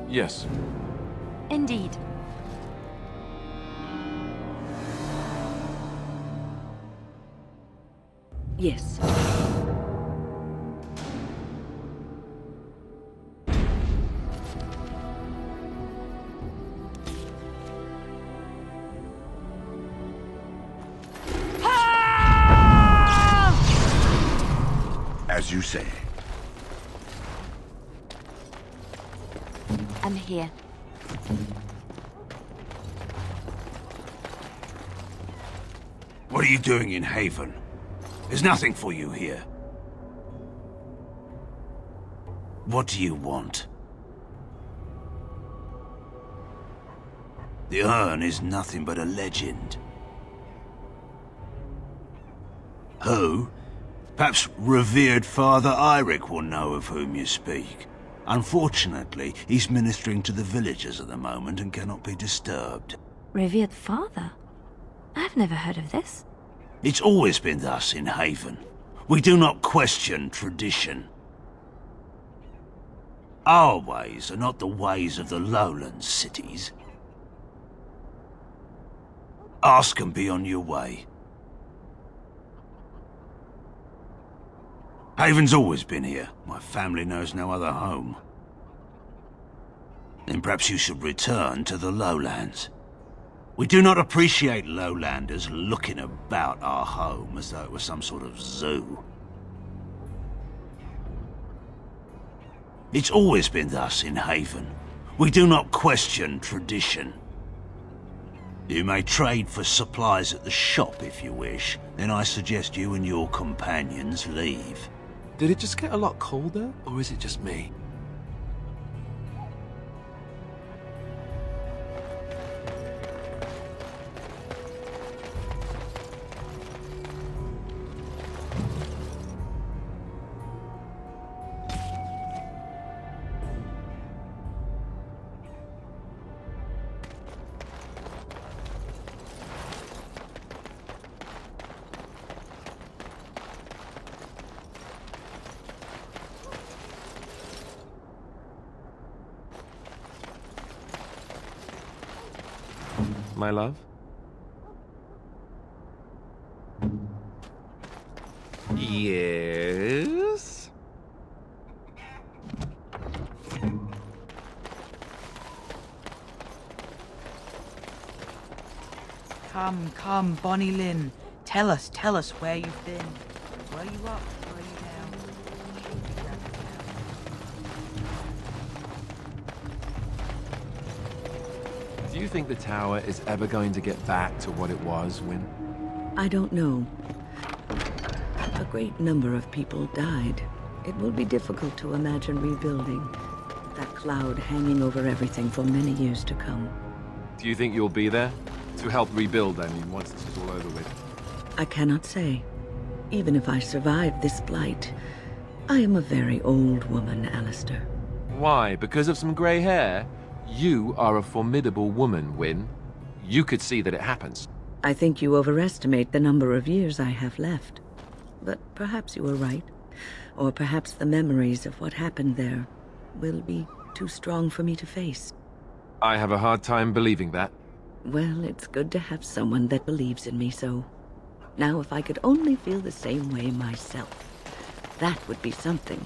Yes. Indeed. Yes. As you say. I'm here. What are you doing in Haven? There's nothing for you here. What do you want? The urn is nothing but a legend. Who? Perhaps revered Father Eirik will know of whom you speak. Unfortunately, he's ministering to the villagers at the moment and cannot be disturbed. Revered father? I've never heard of this. It's always been thus in Haven. We do not question tradition. Our ways are not the ways of the lowland cities. Ask and be on your way. Haven's always been here. My family knows no other home. Then perhaps you should return to the lowlands. We do not appreciate lowlanders looking about our home as though it was some sort of zoo. It's always been thus in Haven. We do not question tradition. You may trade for supplies at the shop if you wish. Then I suggest you and your companions leave. Did it just get a lot colder, or is it just me? My love? Yes? Come, Bonnie Lynn. Tell us where you've been. Were you up? Were you down? Do you think the tower is ever going to get back to what it was, Wynne? I don't know. A great number of people died. It will be difficult to imagine rebuilding. That cloud hanging over everything for many years to come. Do you think you'll be there? To help rebuild, I mean, once this is all over with. I cannot say. Even if I survive this blight, I am a very old woman, Alistair. Why? Because of some grey hair? You are a formidable woman, Wynne. You could see that it happens. I think you overestimate the number of years I have left. But perhaps you are right. Or perhaps the memories of what happened there will be too strong for me to face. I have a hard time believing that. Well, it's good to have someone that believes in me so. Now, if I could only feel the same way myself, that would be something.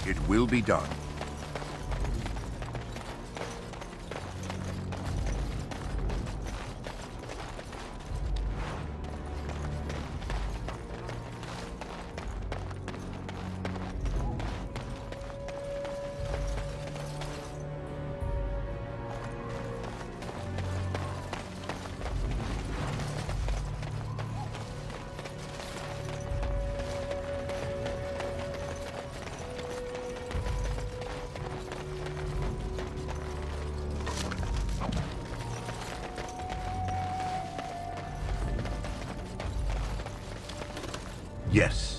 It will be done. Yes.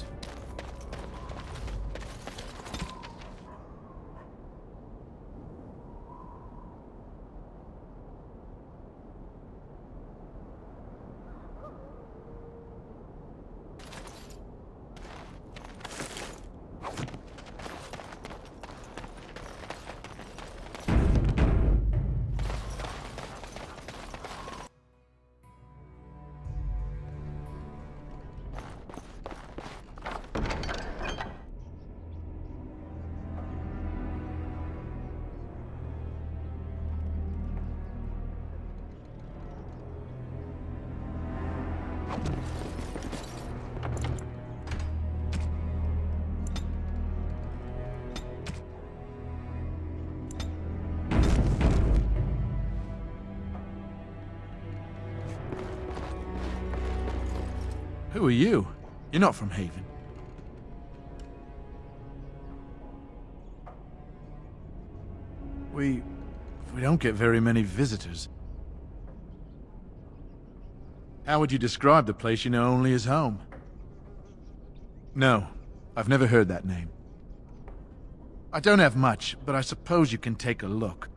Who are you? You're not from Haven. We don't get very many visitors. How would you describe the place you know only as home? No, I've never heard that name. I don't have much, but I suppose you can take a look.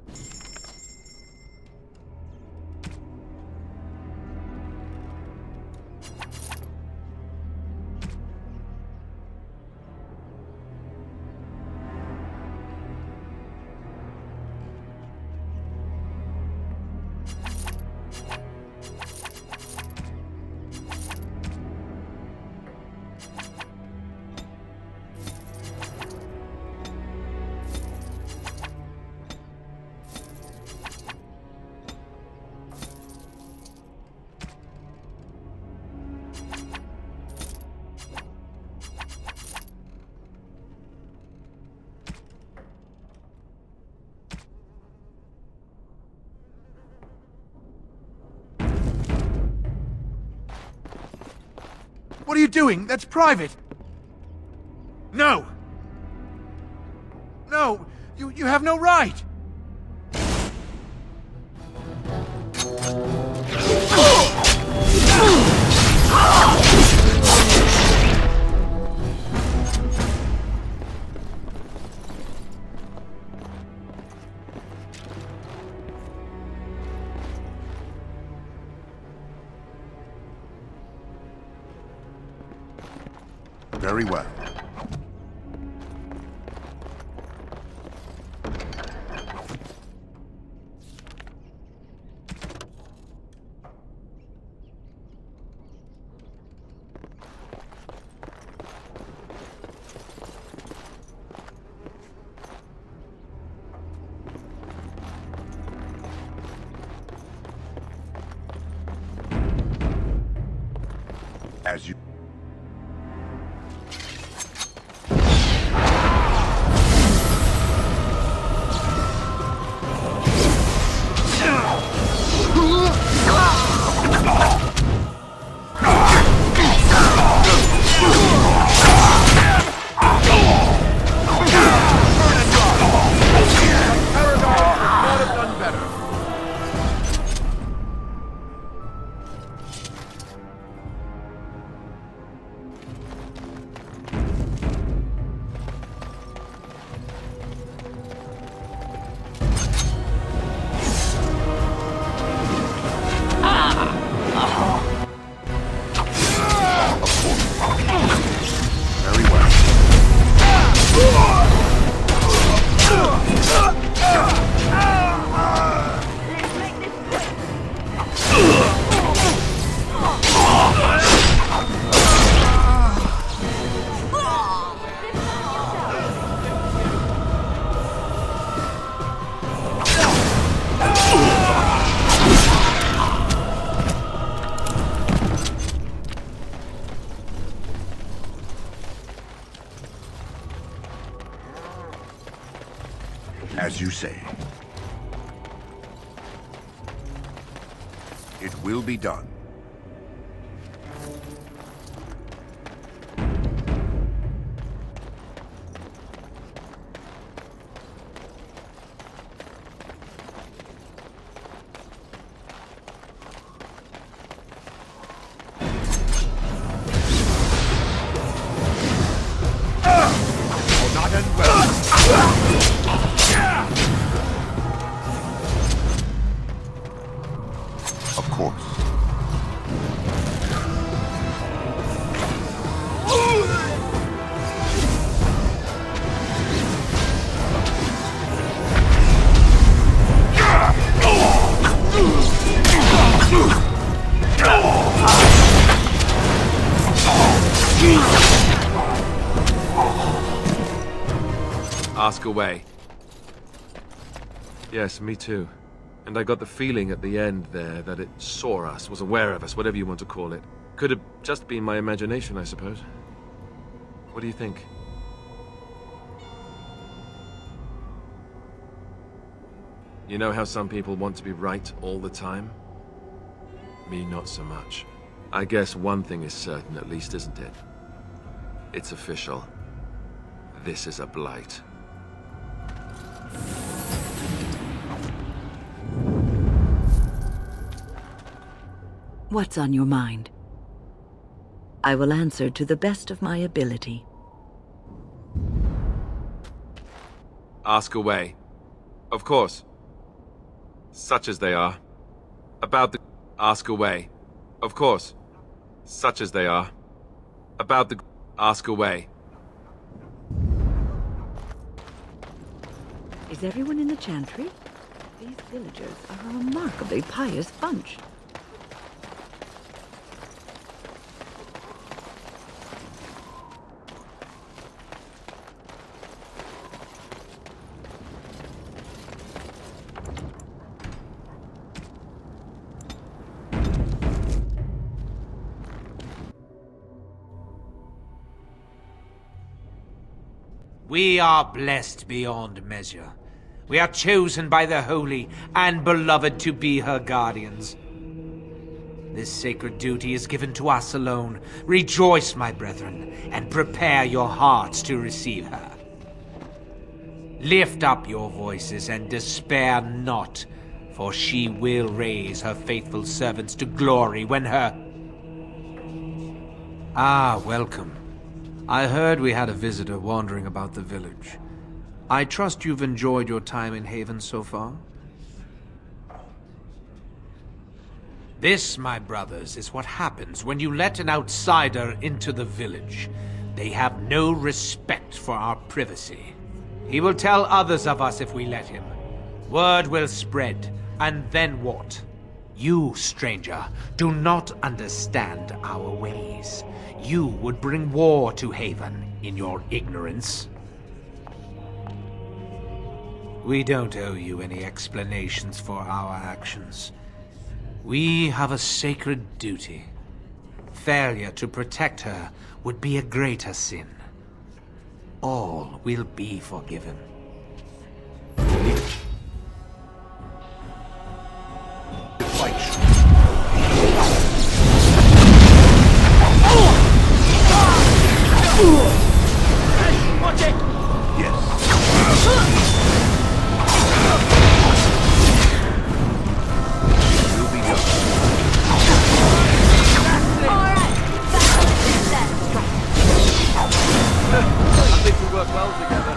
What are you doing? That's private! No! No! You have no right! Very well. As you... As you say. It will be done. Ask away. Yes, me too. And I got the feeling at the end there that it saw us, was aware of us, whatever you want to call it. Could have just been my imagination, I suppose. What do you think? You know how some people want to be right all the time? Me, not so much. I guess one thing is certain at least, isn't it? It's official. This is a blight. What's on your mind? I will answer to the best of my ability. Ask away. Of course. Such as they are. About the... Ask away. Of course. Such as they are. About the... Ask away. Is everyone in the Chantry? These villagers are a remarkably pious bunch. We are blessed beyond measure. We are chosen by the holy and beloved to be her guardians. This sacred duty is given to us alone. Rejoice, my brethren, and prepare your hearts to receive her. Lift up your voices and despair not, for she will raise her faithful servants to glory when her... Ah, welcome. I heard we had a visitor wandering about the village. I trust you've enjoyed your time in Haven so far? This, my brothers, is what happens when you let an outsider into the village. They have no respect for our privacy. He will tell others of us if we let him. Word will spread, and then what? You, stranger, do not understand our ways. You would bring war to Haven in your ignorance. We don't owe you any explanations for our actions. We have a sacred duty. Failure to protect her would be a greater sin. All will be forgiven. I think we work well together.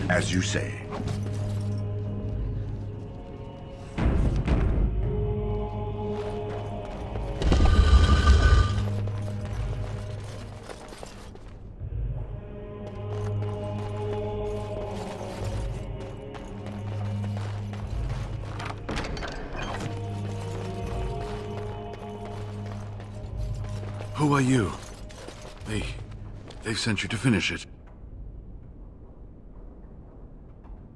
As you say. Who are you? They've sent you to finish it.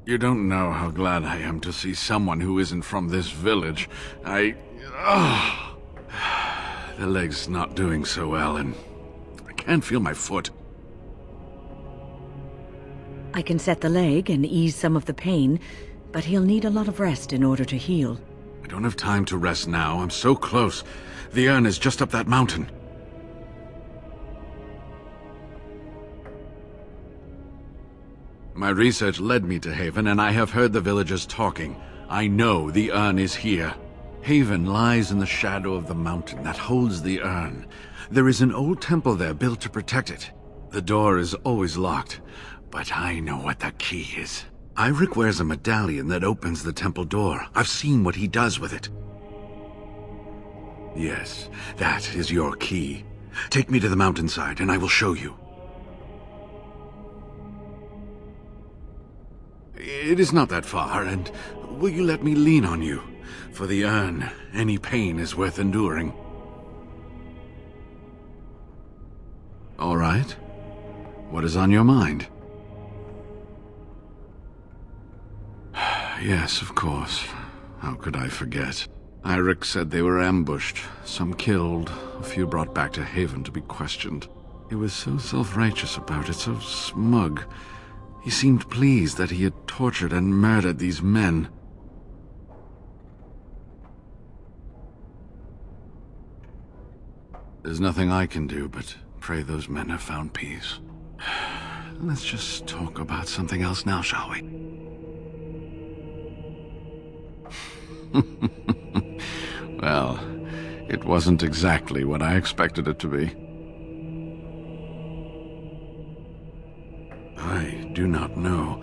You don't know how glad I am to see someone who isn't from this village. The leg's not doing so well, and I can't feel my foot. I can set the leg and ease some of the pain, but he'll need a lot of rest in order to heal. I don't have time to rest now. I'm so close. The urn is just up that mountain. My research led me to Haven, and I have heard the villagers talking. I know the urn is here. Haven lies in the shadow of the mountain that holds the urn. There is an old temple there built to protect it. The door is always locked, but I know what the key is. Iric wears a medallion that opens the temple door. I've seen what he does with it. Yes, that is your key. Take me to the mountainside, and I will show you. It is not that far, and will you let me lean on you? For the urn, any pain is worth enduring. All right. What is on your mind? Yes, of course. How could I forget? Iric said they were ambushed, some killed, a few brought back to Haven to be questioned. He was so self-righteous about it, so smug. He seemed pleased that he had tortured and murdered these men. There's nothing I can do but pray those men have found peace. Let's just talk about something else now, shall we? Well, it wasn't exactly what I expected it to be. I do not know.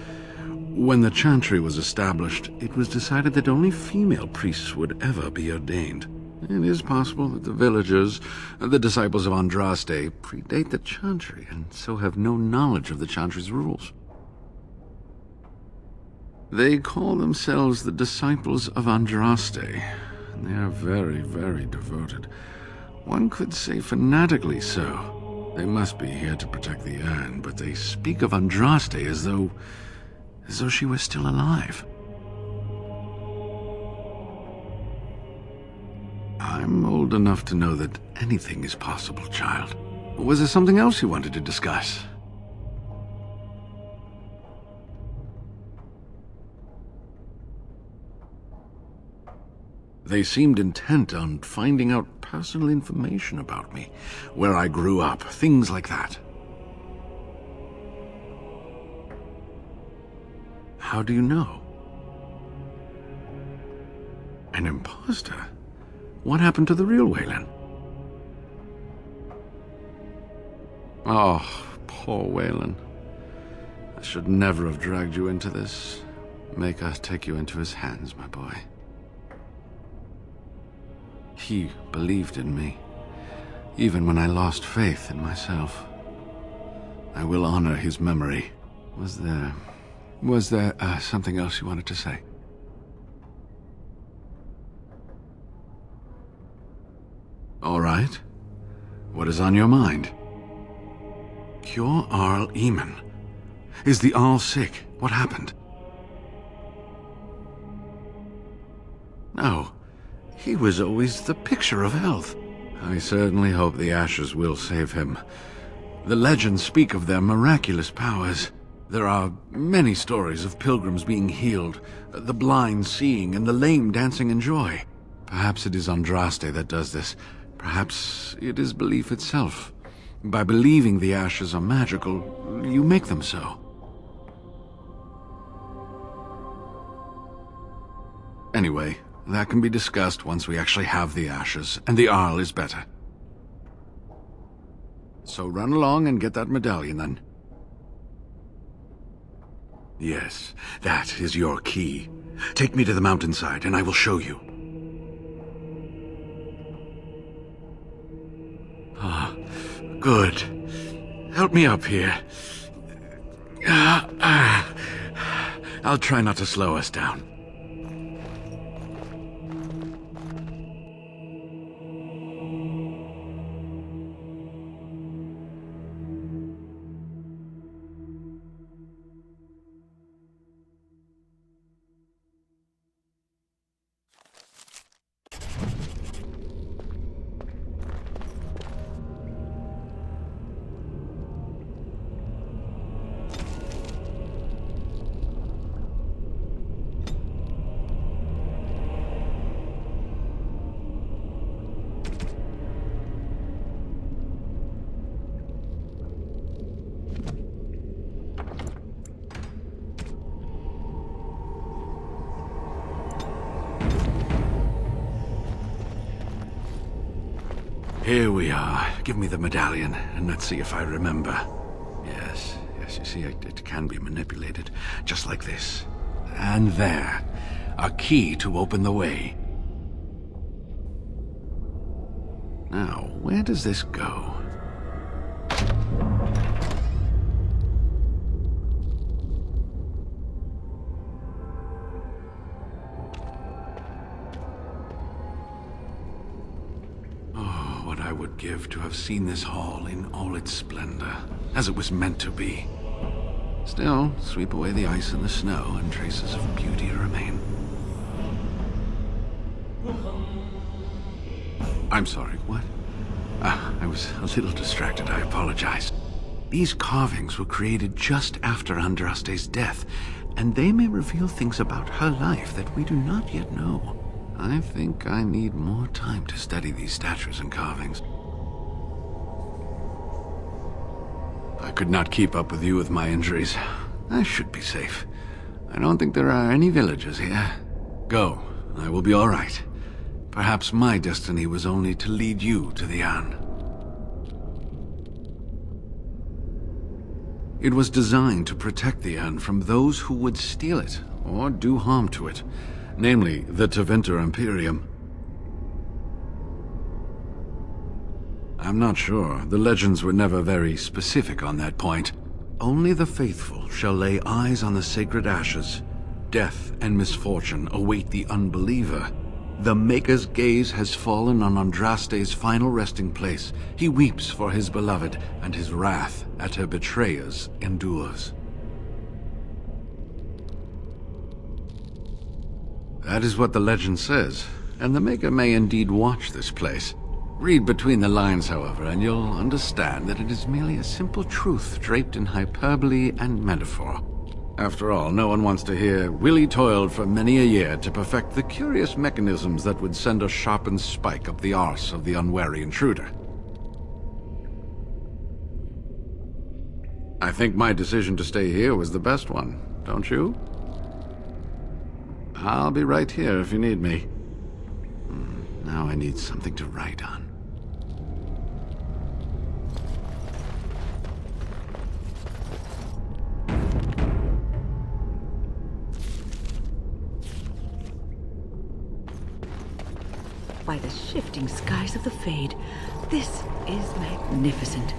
When the Chantry was established, it was decided that only female priests would ever be ordained. It is possible that the villagers, the disciples of Andraste, predate the Chantry, and so have no knowledge of the Chantry's rules. They call themselves the disciples of Andraste, and they are very, very devoted. One could say fanatically so. They must be here to protect the urn, but they speak of Andraste as though she was still alive. I'm old enough to know that anything is possible, child. Was there something else you wanted to discuss? They seemed intent on finding out personal information about me, where I grew up, things like that. How do you know? An imposter? What happened to the real Waylon? Oh, poor Waylon. I should never have dragged you into this. Make take you into his hands, my boy. He believed in me, even when I lost faith in myself. I will honor his memory. Was there something else you wanted to say? All right. What is on your mind? Cure Arl Eamon. Is the Arl sick? What happened? No. He was always the picture of health. I certainly hope the ashes will save him. The legends speak of their miraculous powers. There are many stories of pilgrims being healed, the blind seeing, and the lame dancing in joy. Perhaps it is Andraste that does this. Perhaps it is belief itself. By believing the ashes are magical, you make them so. Anyway, that can be discussed once we actually have the ashes, and the Arl is better. So run along and get that medallion, then. Yes, that is your key. Take me to the mountainside, and I will show you. Ah, good. Help me up here. I'll try not to slow us down. Here we are. Give me the medallion, and let's see if I remember. Yes, you see, it can be manipulated, just like this. And there. A key to open the way. Now, where does this go? What I would give to have seen this hall in all its splendor, as it was meant to be. Still, sweep away the ice and the snow, and traces of beauty remain. I'm sorry, what? I was a little distracted, I apologize. These carvings were created just after Andraste's death, and they may reveal things about her life that we do not yet know. I think I need more time to study these statues and carvings. I could not keep up with you with my injuries. I should be safe. I don't think there are any villagers here. Go. I will be all right. Perhaps my destiny was only to lead you to the Anne. It was designed to protect the Anne from those who would steal it or do harm to it. Namely, the Tevinter Imperium. I'm not sure. The legends were never very specific on that point. Only the faithful shall lay eyes on the sacred ashes. Death and misfortune await the unbeliever. The Maker's gaze has fallen on Andraste's final resting place. He weeps for his beloved, and his wrath at her betrayers endures. That is what the legend says, and the Maker may indeed watch this place. Read between the lines, however, and you'll understand that it is merely a simple truth draped in hyperbole and metaphor. After all, no one wants to hear, Willie toiled for many a year to perfect the curious mechanisms that would send a sharpened spike up the arse of the unwary intruder. I think my decision to stay here was the best one, don't you? I'll be right here if you need me. Now I need something to write on. By the shifting skies of the Fade, this is magnificent.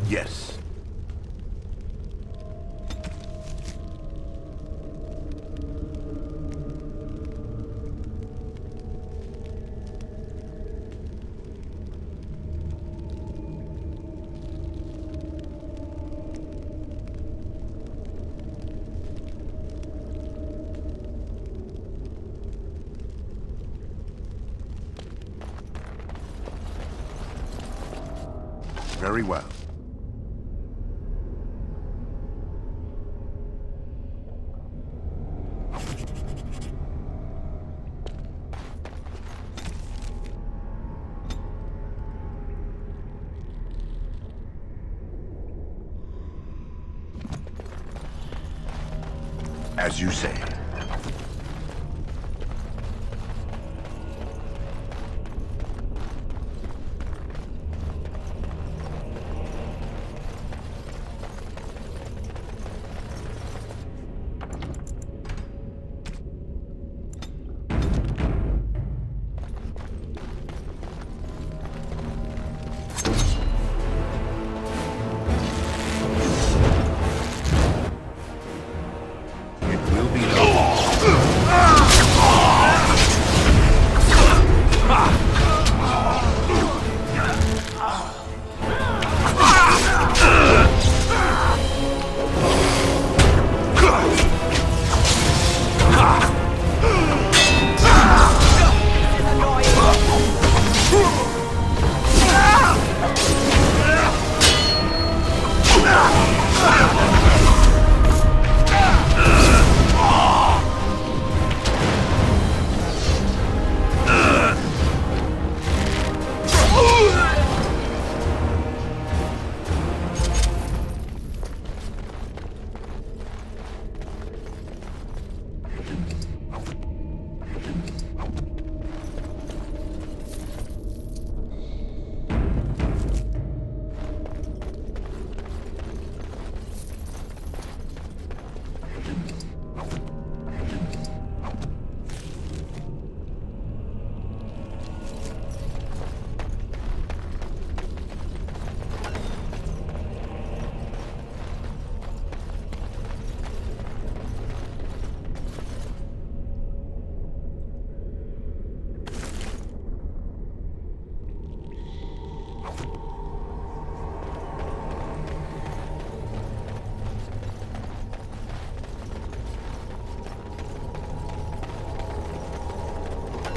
Yes. Very well. As you say.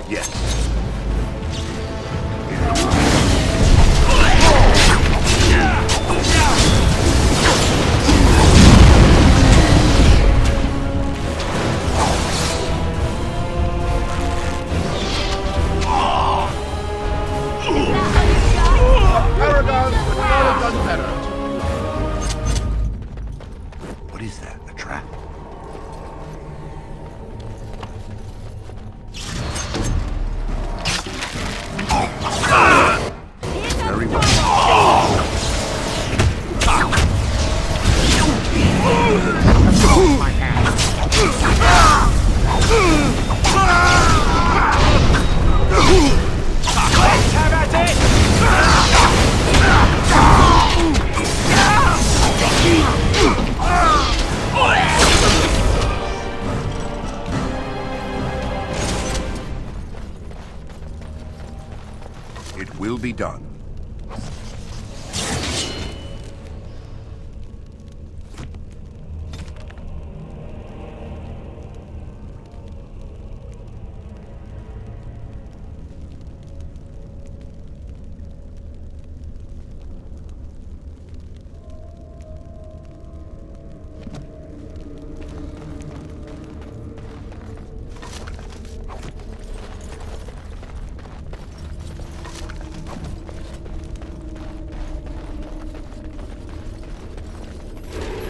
Yes. Paragon would not have done better. What is that? A trap? Very well. It will be done.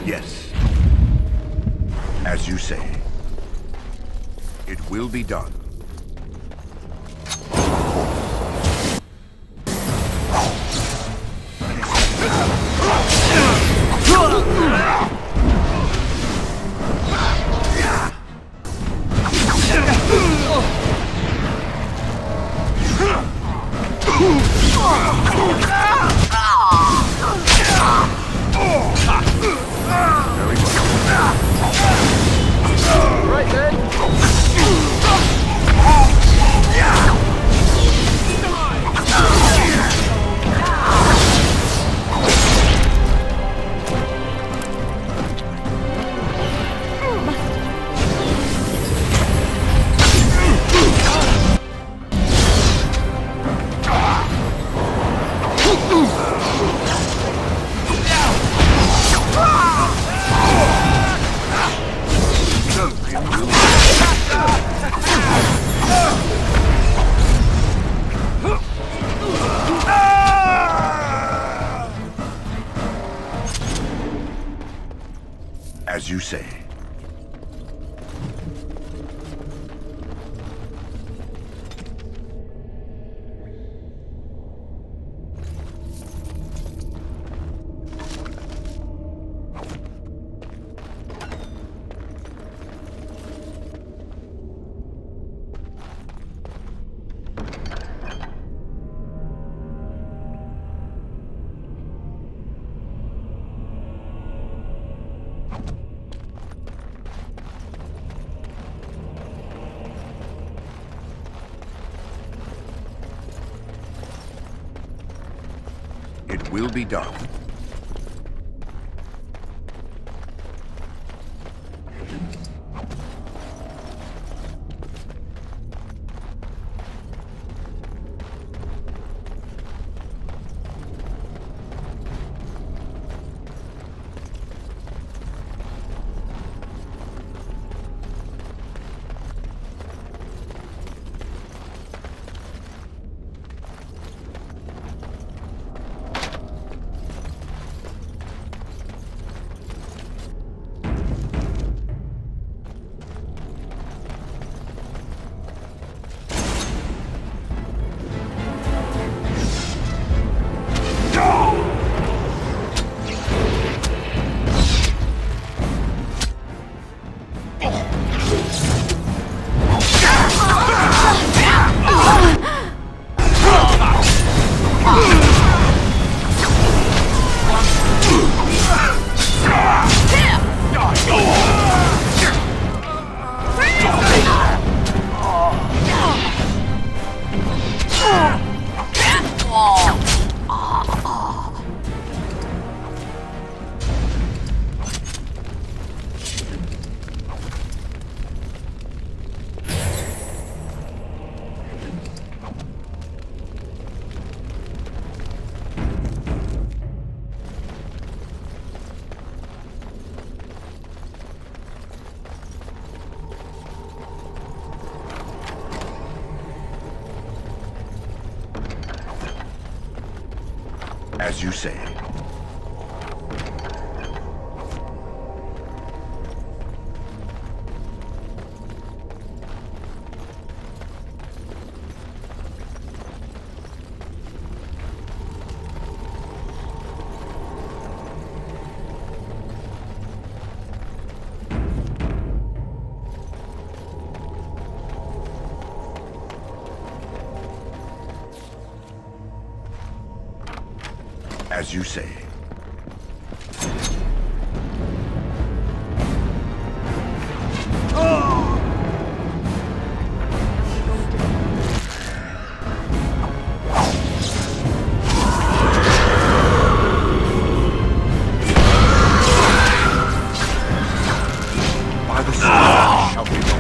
Yes. As you say. It will be done. Very well. Right then. As you say. It will be done. As you say. As you say. By the sword shall we go.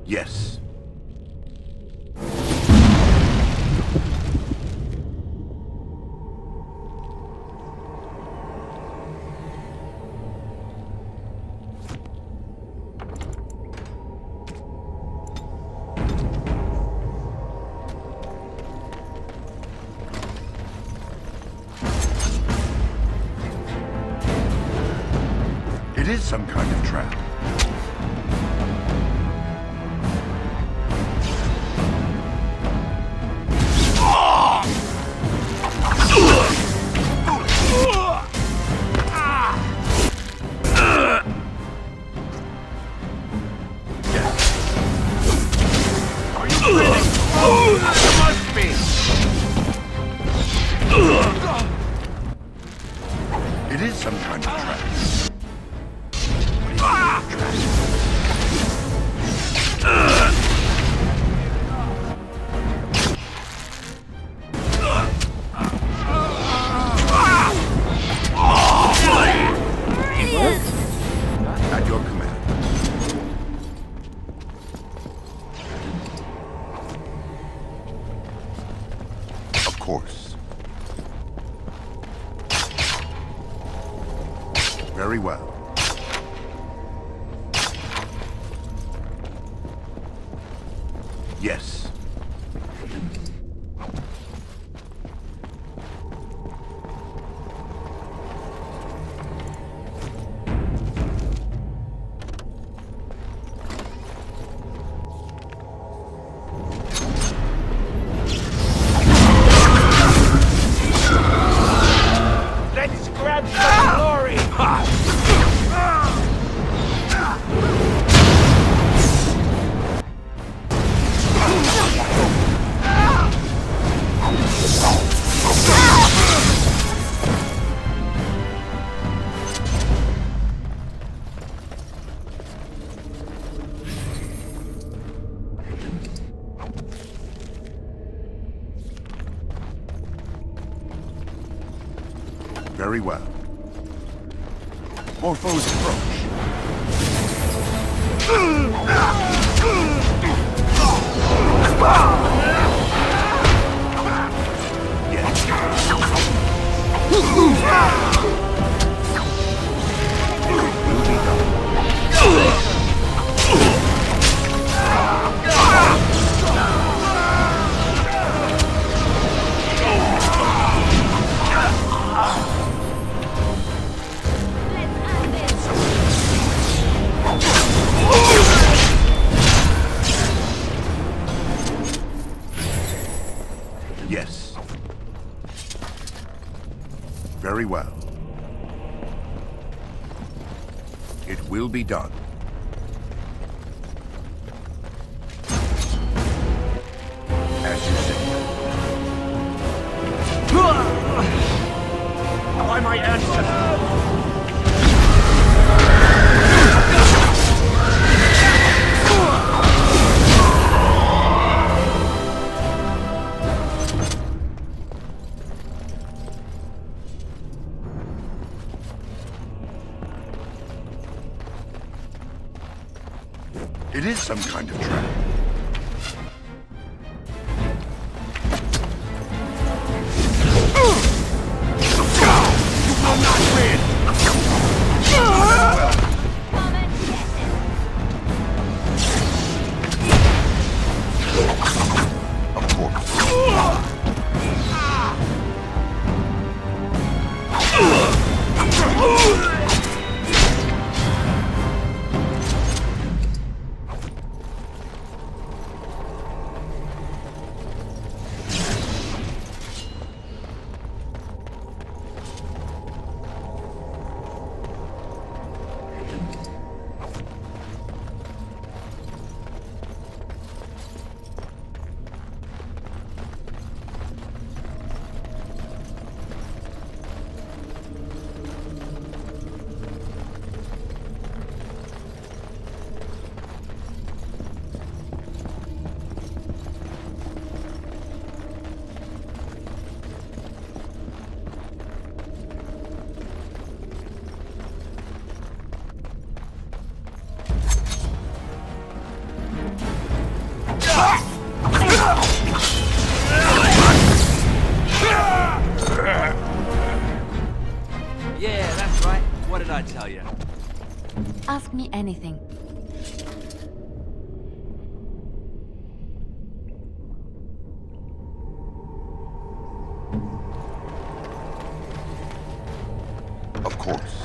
Yes. It is some kind of trap. It is some kind of trap. But of trap. At your command. Of course. Very well. Yes. Let's grab some glory! Very well. More foes approach. Yes. Very well. It will be done. As you say. By my ancestors! It is some kind of trap. You will not win! Of course. Yeah, that's right. What did I tell you? Ask me anything. Of course.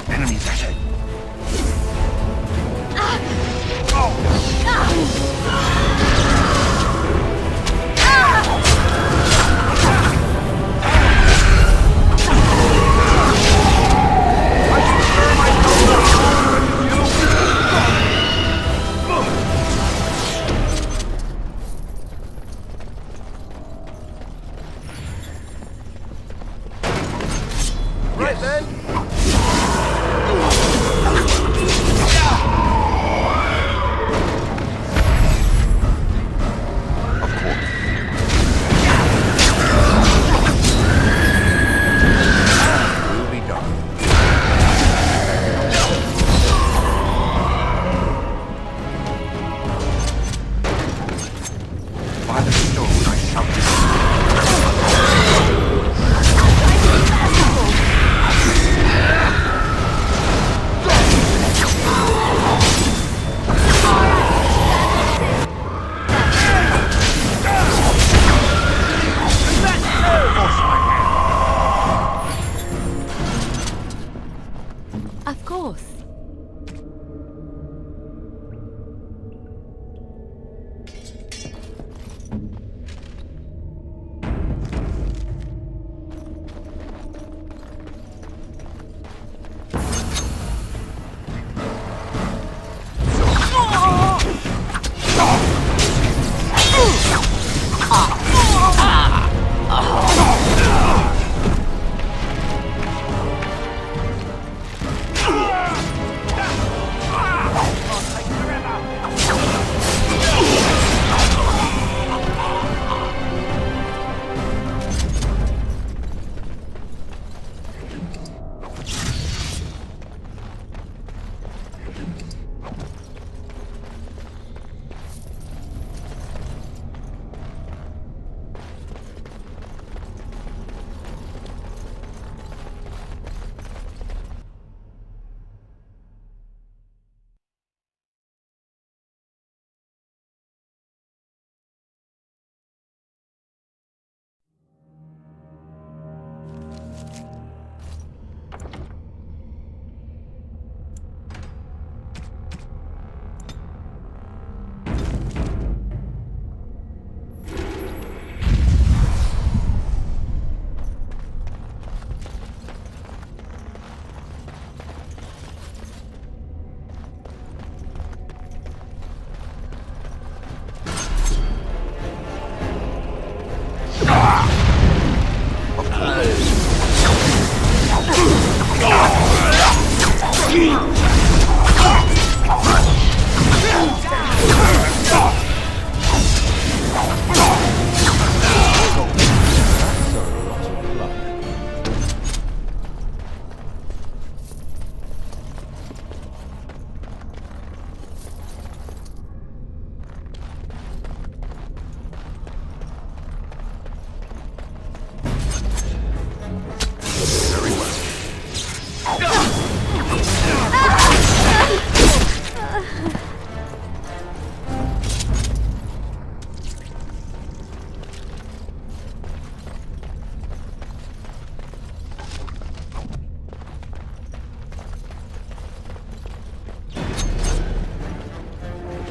Enemies ahead.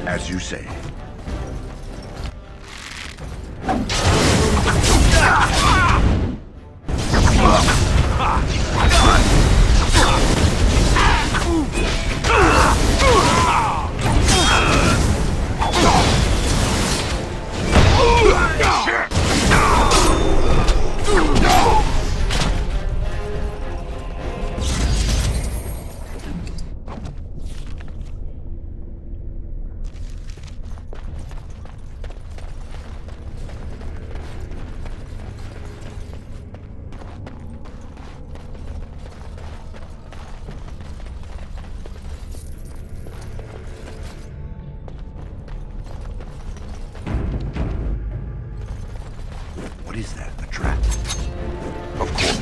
As you say. What is that? A trap? Of course.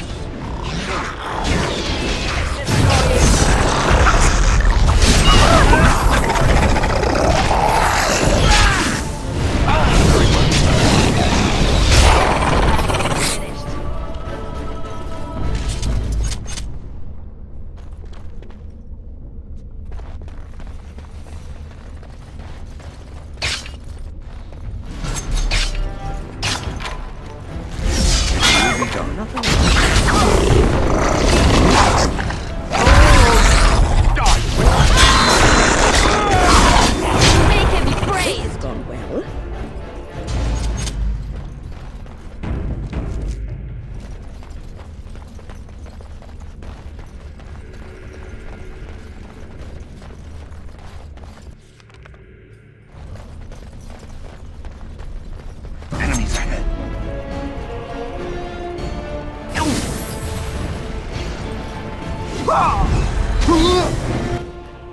Enemies ahead.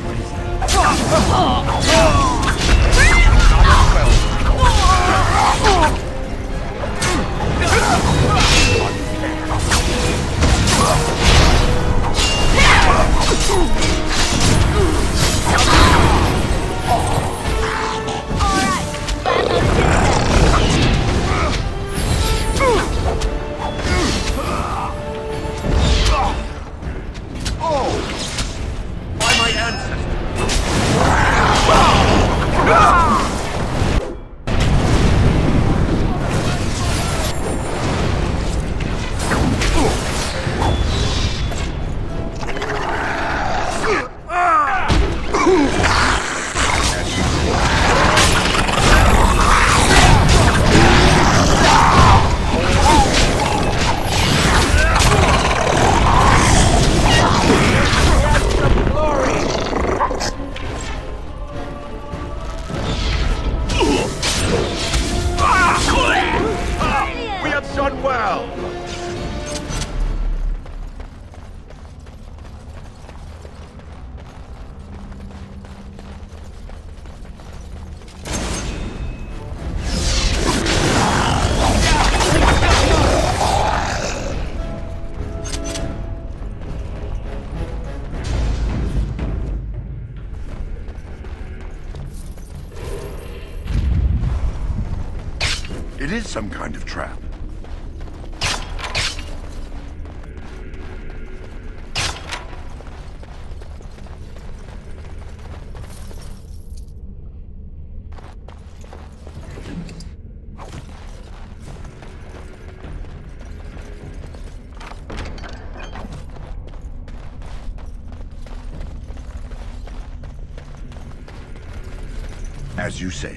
What is by my ancestors! We have done well! It is some kind of trap. As you say.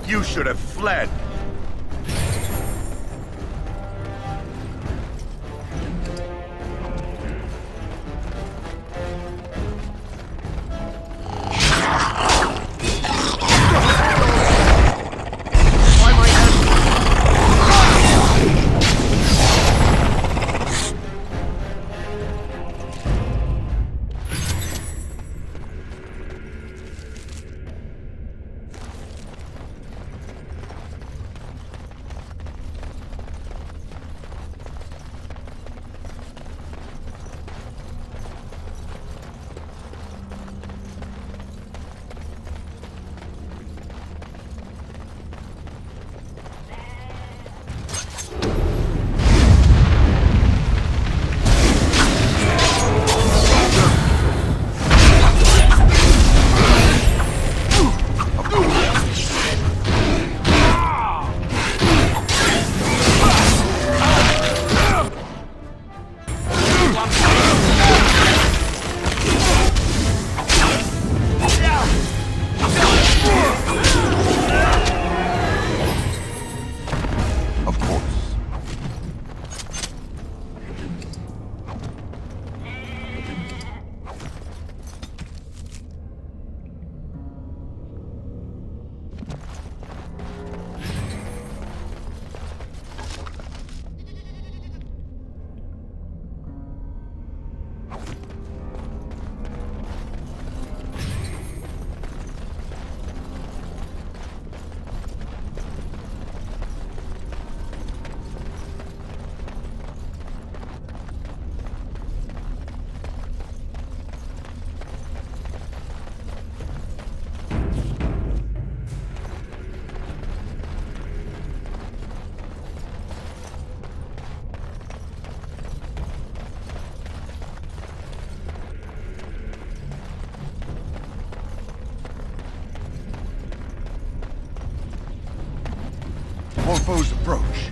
You should have fled. More foes approach.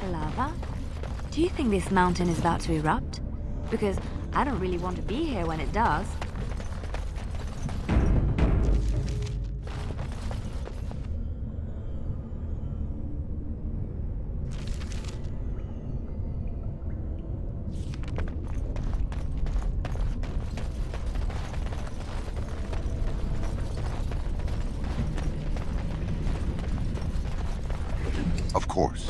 Lava? Do you think this mountain is about to erupt? Because I don't really want to be here when it does. Of course.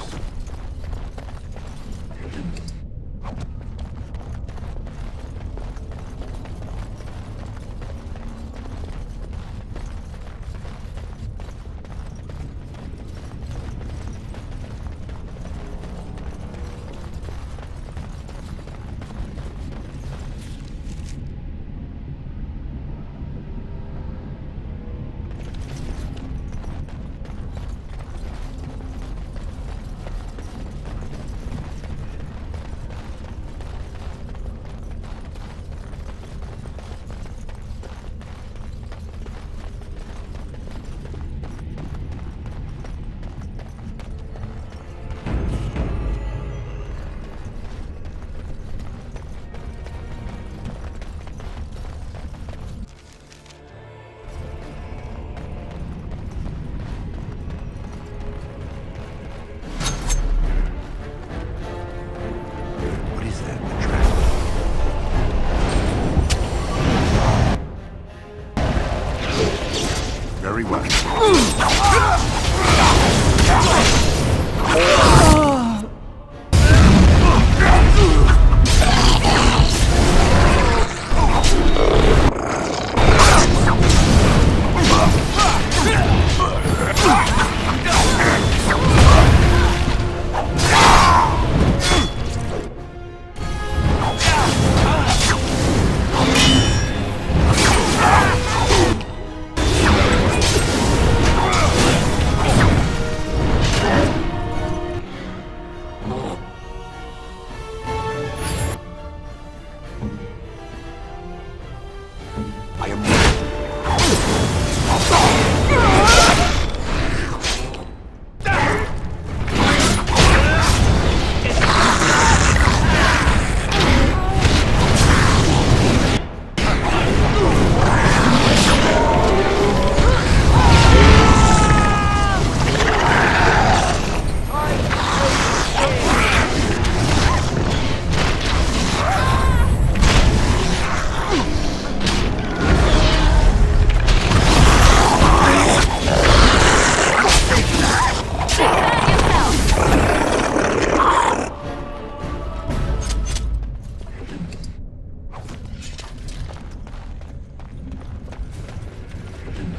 Very well.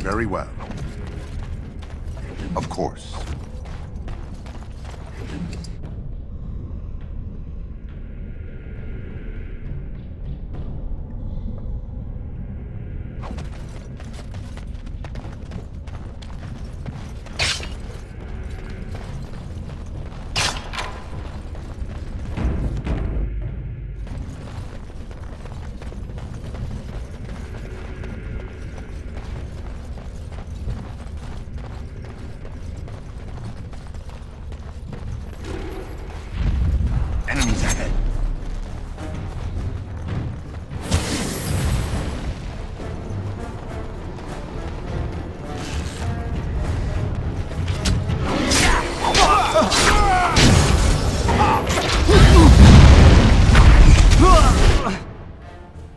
Very well. Of course. Enemies ahead.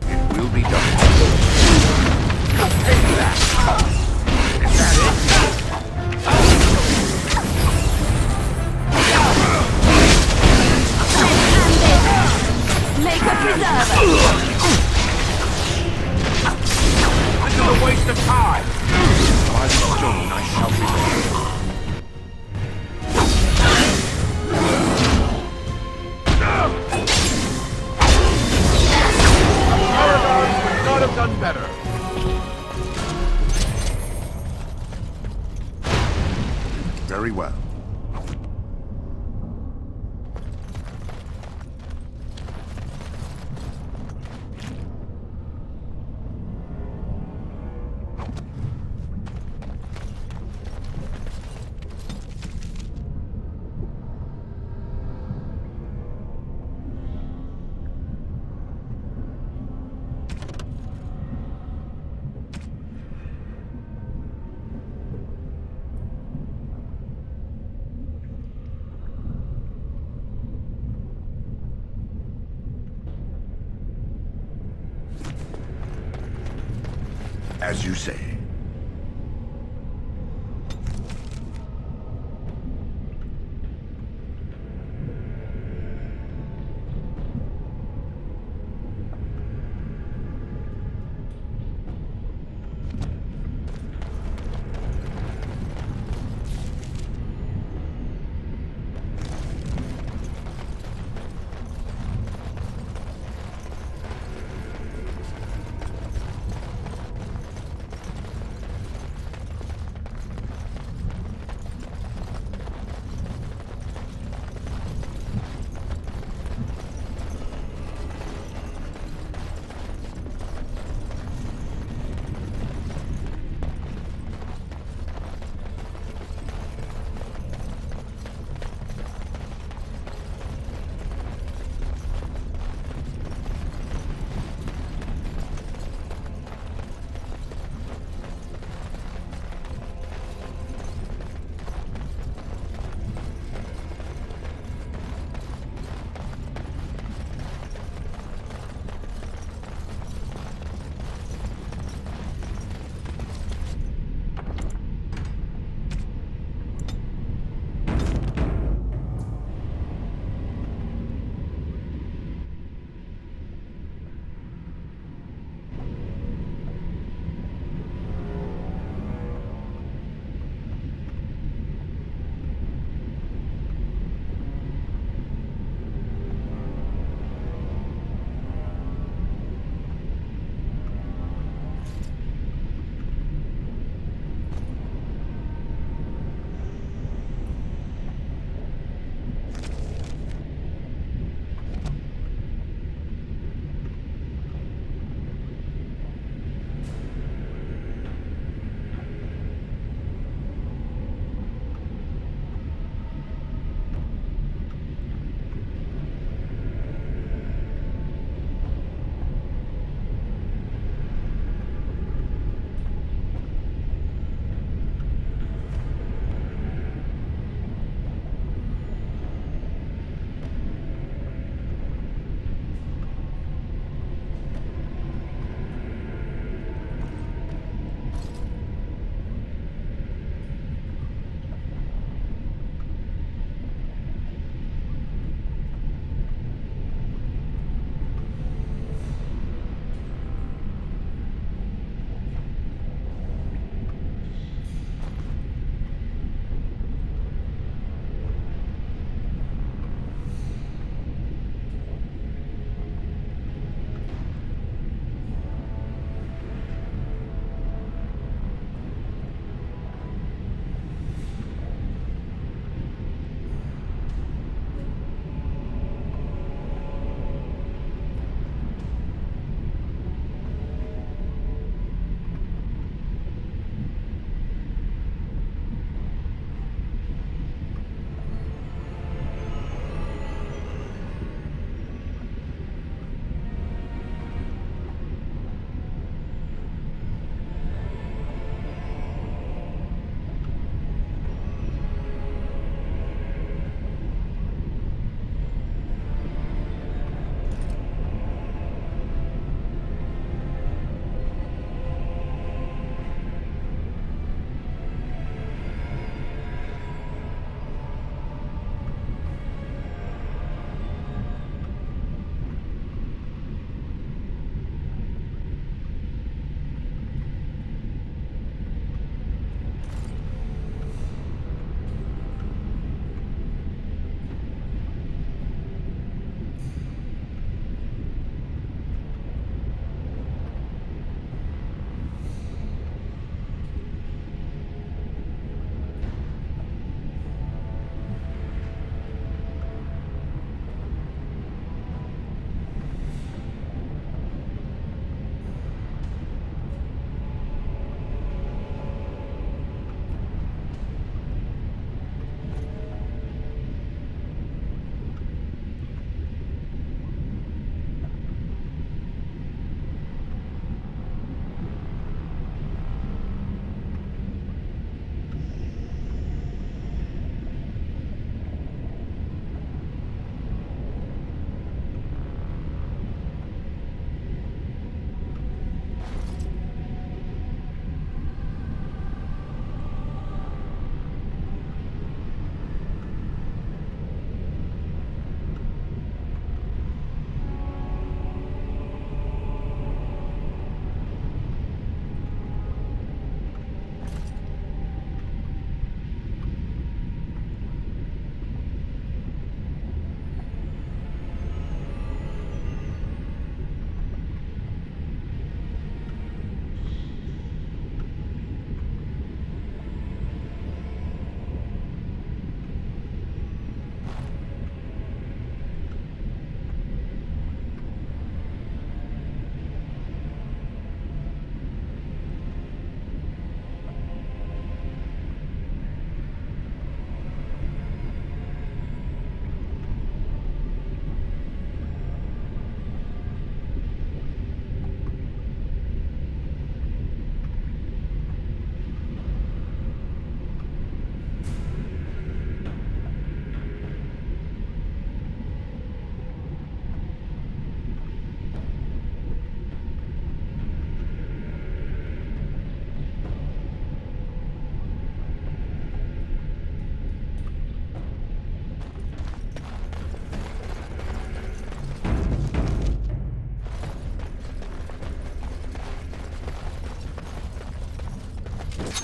It will be done. Take that. Is that Make a preserver! This is a waste of time. By the stone I shall be. Paradise would not have done better. Very well. As you say.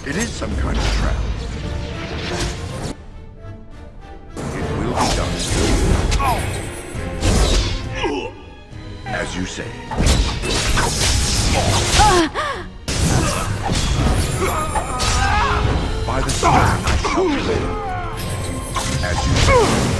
It is some kind of trap. It will be done. As you say. By the stone I shall live. As you say.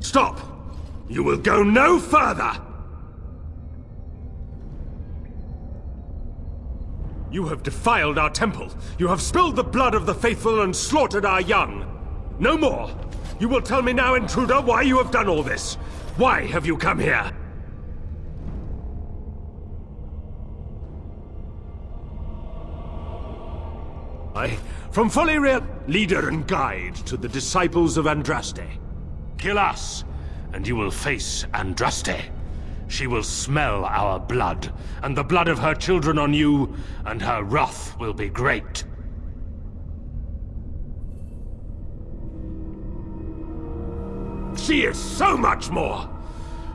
Stop! You will go no further! You have defiled our temple. You have spilled the blood of the faithful and slaughtered our young. No more! You will tell me now, intruder, why you have done all this. Why have you come here? From Foliria, leader and guide to the disciples of Andraste. Kill us, and you will face Andraste. She will smell our blood, and the blood of her children on you, and her wrath will be great. She is so much more!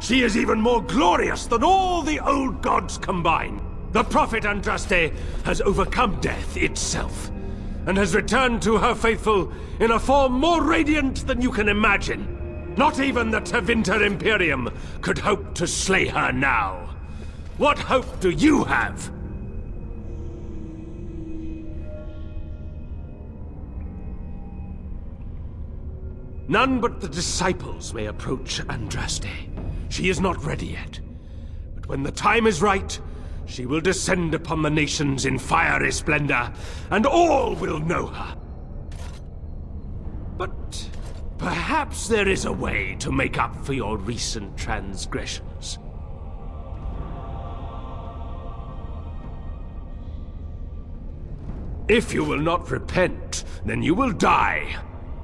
She is even more glorious than all the old gods combined. The prophet Andraste has overcome death itself, and has returned to her faithful in a form more radiant than you can imagine. Not even the Tevinter Imperium could hope to slay her now. What hope do you have? None but the disciples may approach Andraste. She is not ready yet. But when the time is right, she will descend upon the nations in fiery splendor, and all will know her. But perhaps there is a way to make up for your recent transgressions. If you will not repent, then you will die.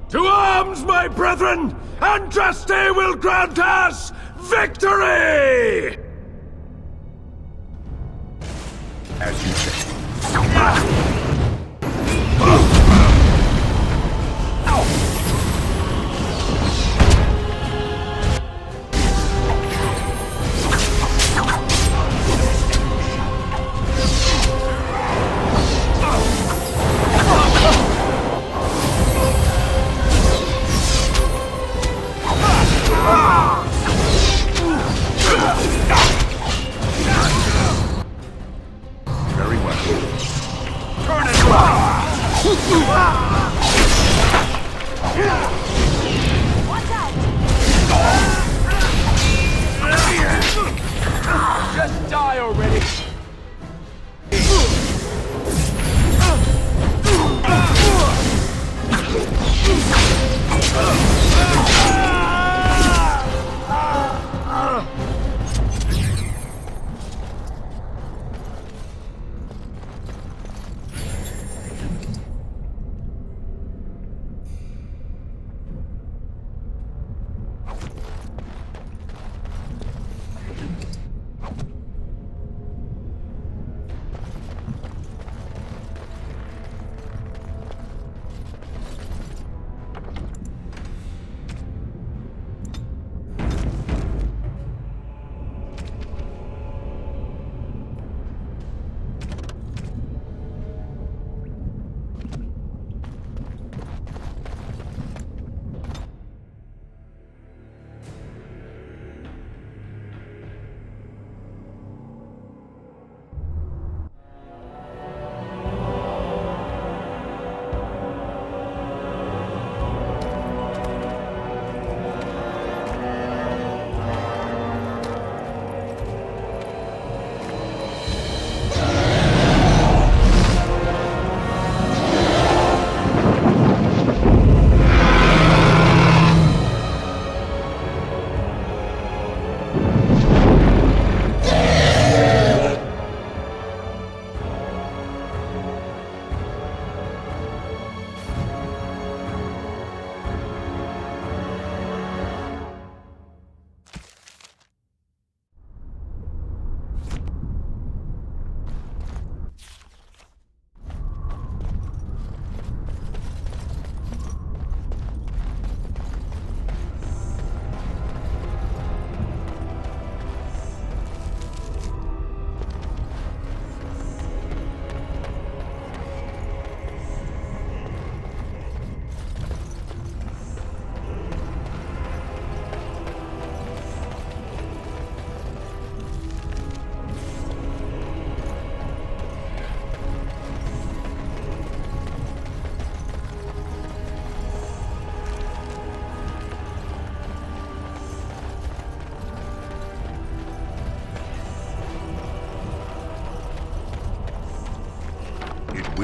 To arms, my brethren! Andraste will grant us victory! As you say.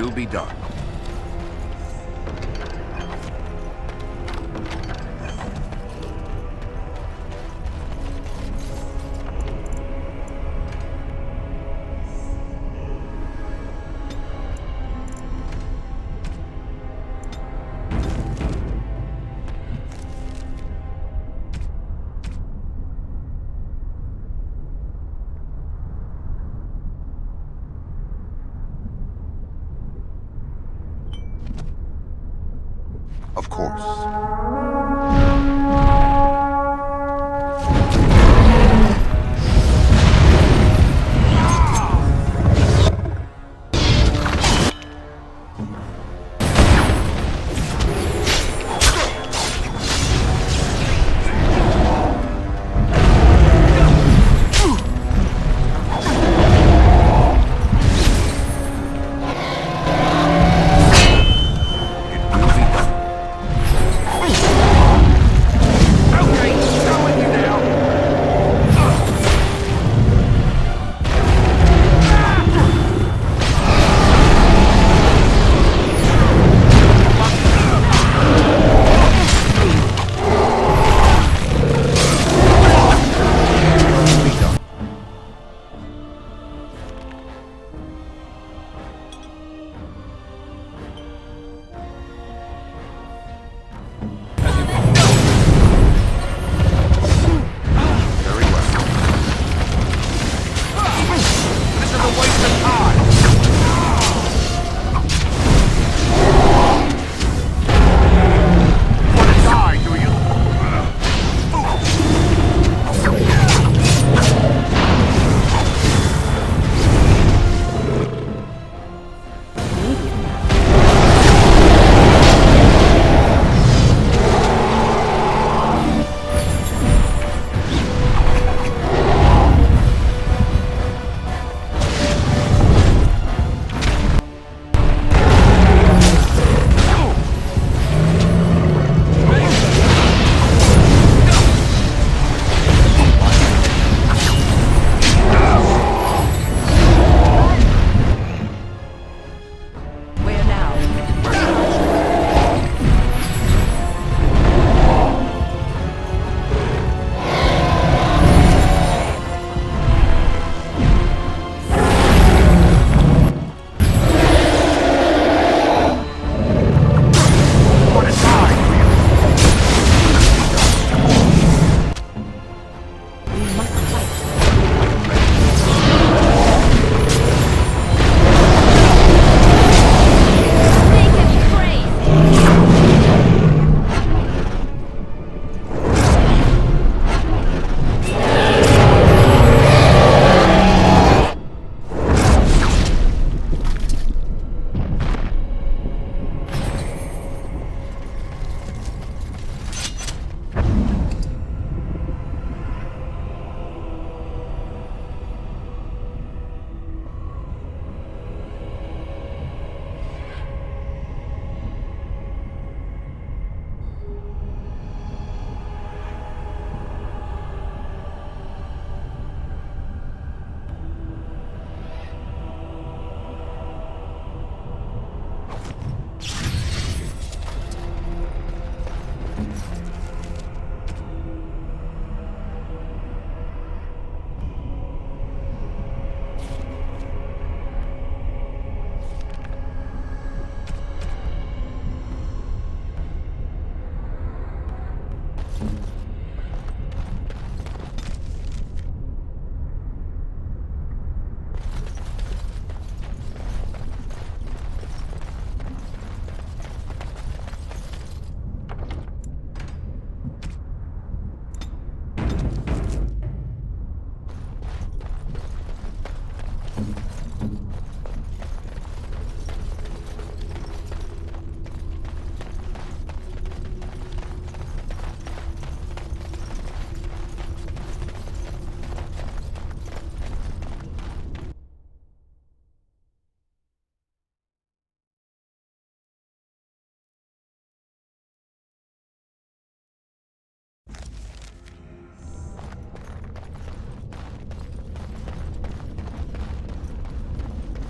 will be done. Of course.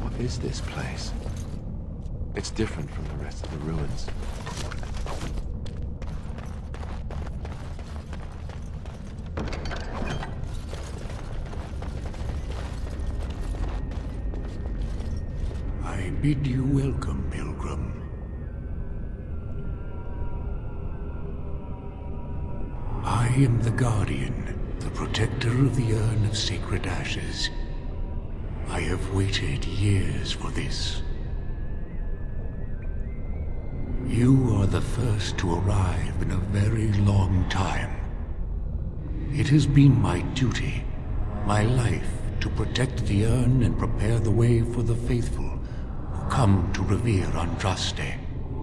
What is this place? It's different from the rest of the ruins. I bid you welcome, pilgrim. I am the Guardian, the protector of the Urn of Sacred Ashes. I have waited years for this. You are the first to arrive in a very long time. It has been my duty, my life, to protect the urn and prepare the way for the faithful who come to revere Andraste.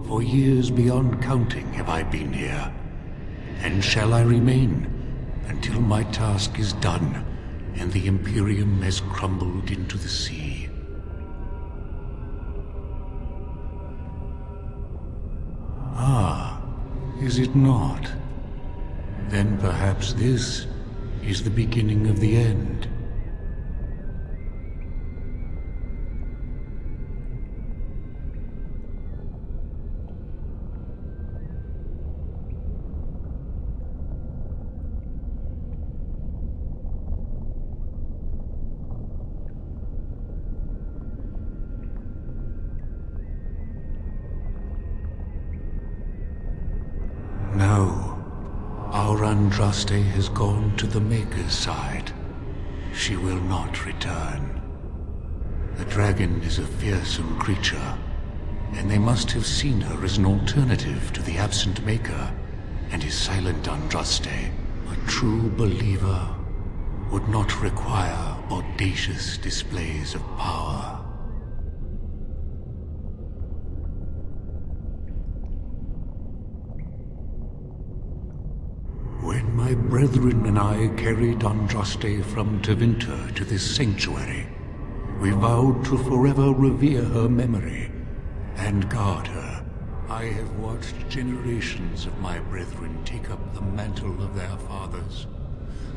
For years beyond counting have I been here, and shall I remain until my task is done and the Imperium has crumbled into the sea. Ah, is it not? Then perhaps this is the beginning of the end. No, our Andraste has gone to the Maker's side. She will not return. The dragon is a fearsome creature, and they must have seen her as an alternative to the absent Maker and his silent Andraste. A true believer would not require audacious displays of power. When my brethren and I carried Andraste from Tevinter to this sanctuary, we vowed to forever revere her memory and guard her. I have watched generations of my brethren take up the mantle of their fathers.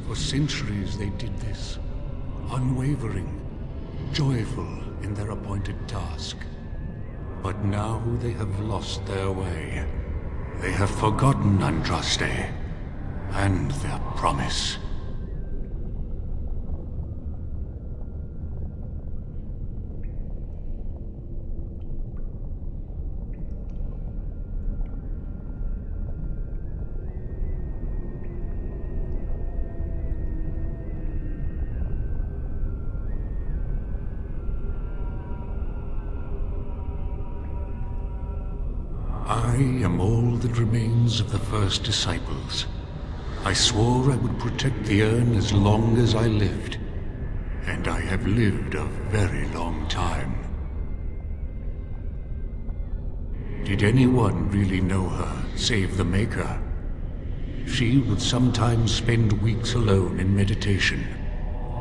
For centuries they did this, unwavering, joyful in their appointed task. But now they have lost their way. They have forgotten Andraste and their promise. I am all that remains of the first disciples. I swore I would protect the urn as long as I lived, and I have lived a very long time. Did anyone really know her, save the Maker? She would sometimes spend weeks alone in meditation,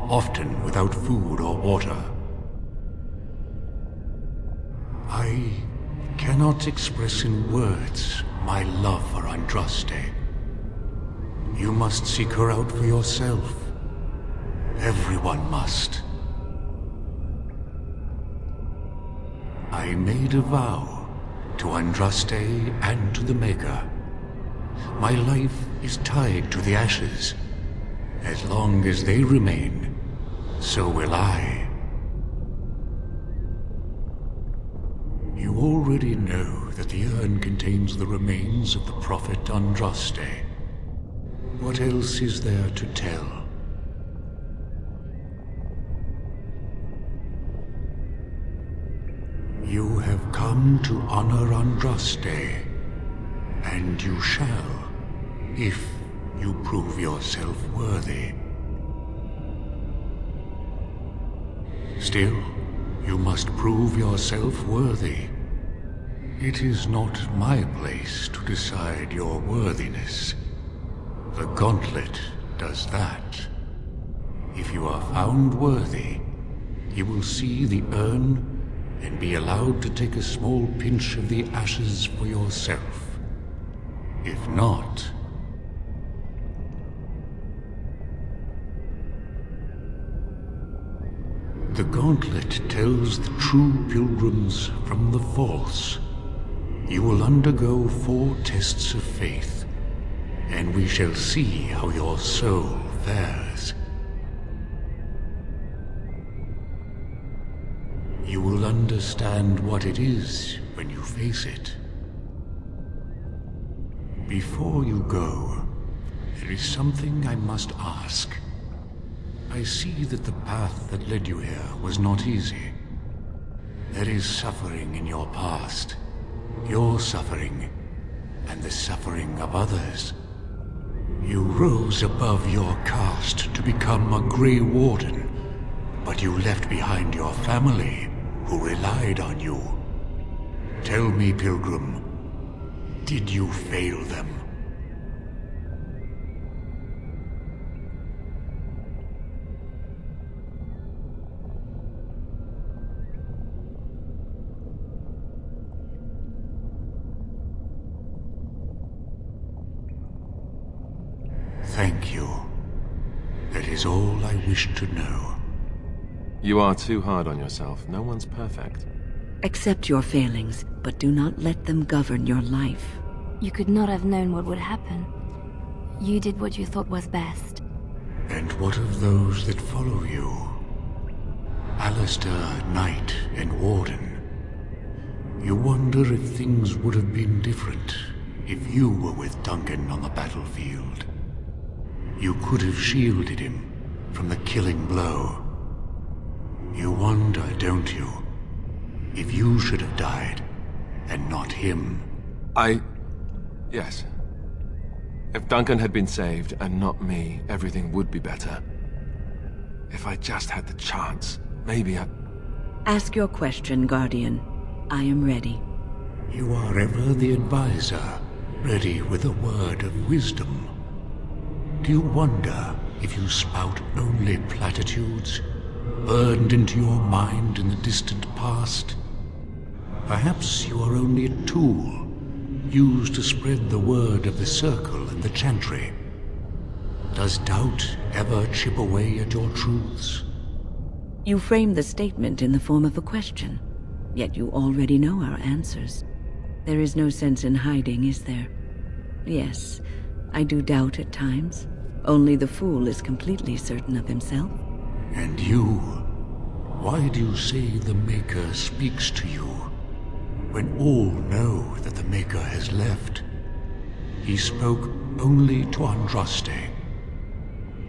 often without food or water. I cannot express in words my love for Andraste. You must seek her out for yourself. Everyone must. I made a vow to Andraste and to the Maker. My life is tied to the ashes. As long as they remain, so will I. You already know that the urn contains the remains of the prophet Andraste. What else is there to tell? You have come to honor Andraste, and you shall, if you prove yourself worthy. Still, you must prove yourself worthy. It is not my place to decide your worthiness. The Gauntlet does that. If you are found worthy, you will see the urn and be allowed to take a small pinch of the ashes for yourself. If not... The gauntlet tells the true pilgrims from the false. You will undergo 4 tests of faith, and we shall see how your soul fares. You will understand what it is when you face it. Before you go, there is something I must ask. I see that the path that led you here was not easy. There is suffering in your past. Your suffering, and the suffering of others. You rose above your caste to become a Grey Warden, but you left behind your family, who relied on you. Tell me, Pilgrim, did you fail them? Thank you. That is all I wish to know. You are too hard on yourself. No one's perfect. Accept your failings, but do not let them govern your life. You could not have known what would happen. You did what you thought was best. And what of those that follow you? Alistair, Knight, and Warden. You wonder if things would have been different if you were with Duncan on the battlefield. You could have shielded him from the killing blow. You wonder, don't you, if you should have died and not him? Yes. If Duncan had been saved and not me, everything would be better. If I just had the chance, maybe I... Ask your question, Guardian. I am ready. You are ever the advisor, ready with a word of wisdom. Do you wonder if you spout only platitudes, burned into your mind in the distant past? Perhaps you are only a tool, used to spread the word of the Circle and the Chantry. Does doubt ever chip away at your truths? You frame the statement in the form of a question, yet you already know our answers. There is no sense in hiding, is there? Yes, I do doubt at times. Only the fool is completely certain of himself. And you? Why do you say the Maker speaks to you, when all know that the Maker has left? He spoke only to Andraste.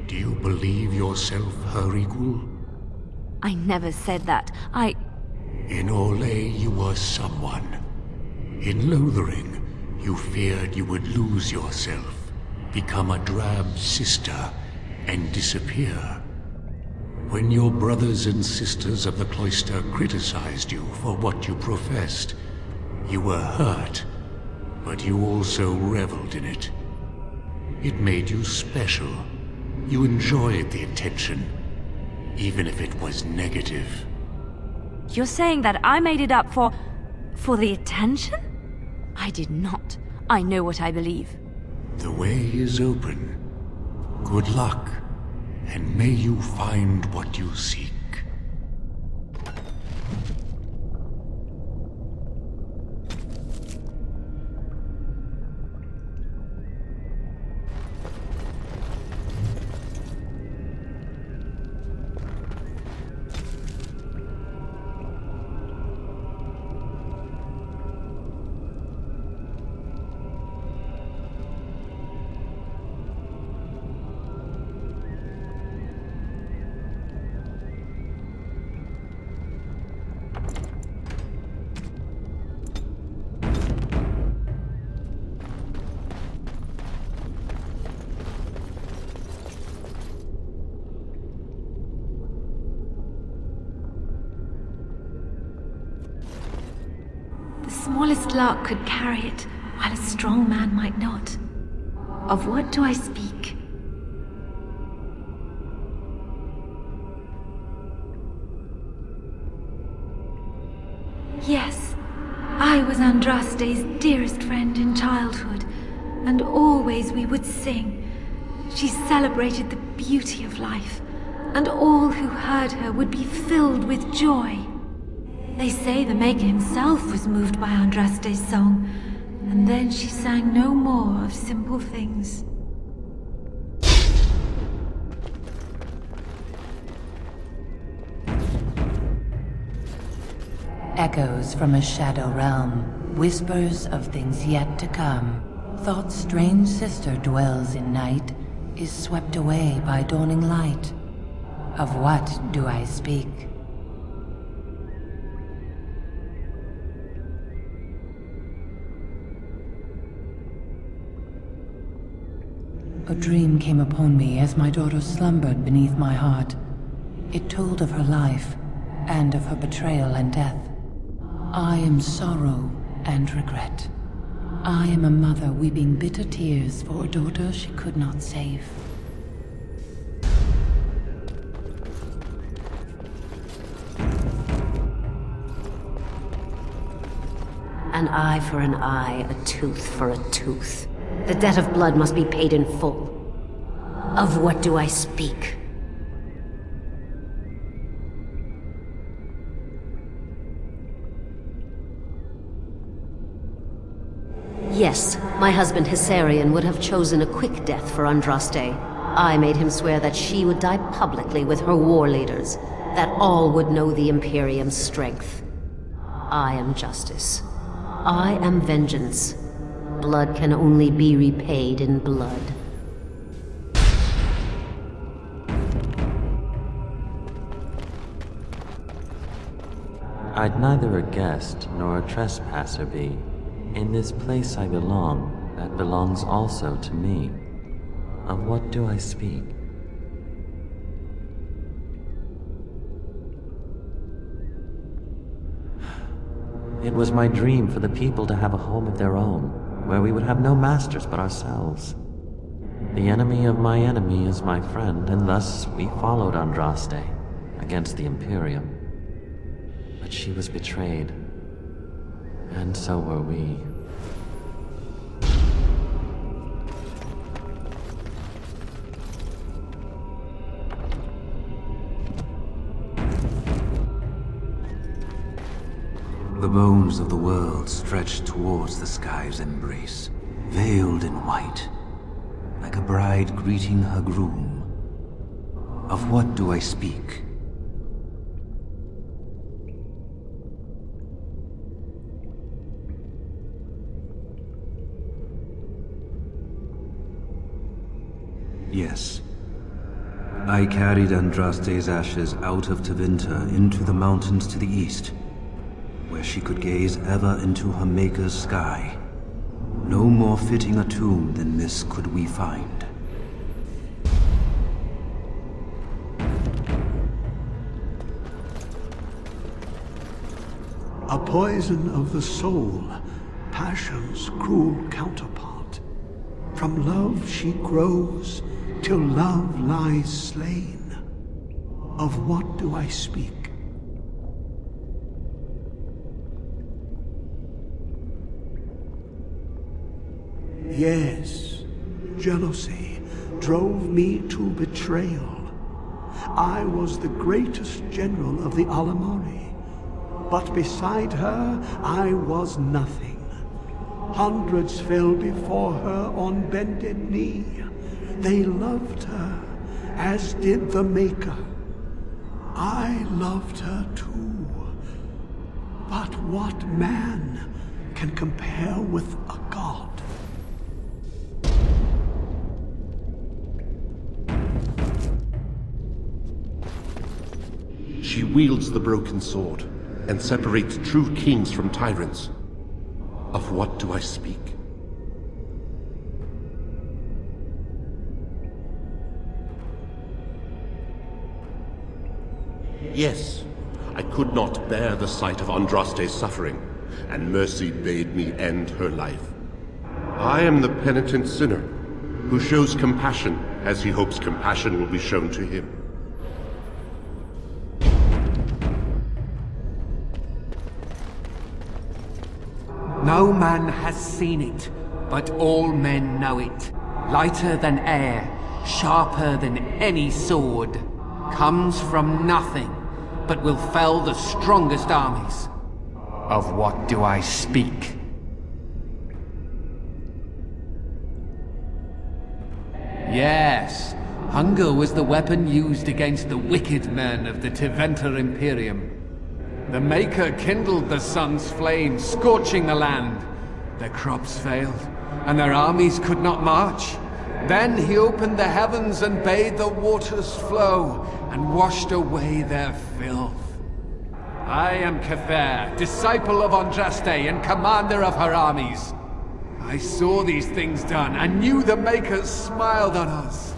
Do you believe yourself her equal? I never said that. In Orlais you were someone. In Lothering, you feared you would lose yourself, become a drab sister, and disappear. When your brothers and sisters of the cloister criticized you for what you professed, you were hurt, but you also reveled in it. It made you special. You enjoyed the attention, even if it was negative. You're saying that I made it up for the attention? I did not. I know what I believe. The way is open. Good luck, and may you find what you seek. The smallest lark could carry it, while a strong man might not. Of what do I speak? Yes, I was Andraste's dearest friend in childhood, and always we would sing. She celebrated the beauty of life, and all who heard her would be filled with joy. They say the Maker himself was moved by Andraste's song, and then she sang no more of simple things. Echoes from a shadow realm, whispers of things yet to come. Thought's strange sister dwells in night, is swept away by dawning light. Of what do I speak? A dream came upon me as my daughter slumbered beneath my heart. It told of her life, and of her betrayal and death. I am sorrow and regret. I am a mother weeping bitter tears for a daughter she could not save. An eye for an eye, a tooth for a tooth. The debt of blood must be paid in full. Of what do I speak? Yes, my husband Hissarion would have chosen a quick death for Andraste. I made him swear that she would die publicly with her war leaders, that all would know the Imperium's strength. I am justice. I am vengeance. Blood can only be repaid in blood. I'd neither a guest nor a trespasser be. In this place I belong, that belongs also to me. Of what do I speak? It was my dream for the people to have a home of their own, where we would have no masters but ourselves. The enemy of my enemy is my friend, and thus we followed Andraste against the Imperium. But she was betrayed, and so were we. The bones of the world stretched towards the sky's embrace, veiled in white, like a bride greeting her groom. Of what do I speak? Yes. I carried Andraste's ashes out of Tevinter into the mountains to the east, where she could gaze ever into her Maker's sky. No more fitting a tomb than this could we find. A poison of the soul, passion's cruel counterpart. From love she grows, till love lies slain. Of what do I speak? Yes, jealousy drove me to betrayal. I was the greatest general of the Alamari, but beside her I was nothing. Hundreds fell before her on bended knee. They loved her, as did the Maker. I loved her too. But what man can compare with a god? She wields the broken sword and separates true kings from tyrants. Of what do I speak? Yes, I could not bear the sight of Andraste's suffering, and mercy bade me end her life. I am the penitent sinner, who shows compassion as he hopes compassion will be shown to him. No man has seen it, but all men know it. Lighter than air, sharper than any sword. comes from nothing, but will fell the strongest armies. Of what do I speak? Yes, hunger was the weapon used against the wicked men of the Tevinter Imperium. The Maker kindled the sun's flame, scorching the land. Their crops failed, and their armies could not march. Then he opened the heavens and bade the waters flow, and washed away their filth. I am Kefir, disciple of Andraste and commander of her armies. I saw these things done, and knew the Makers smiled on us.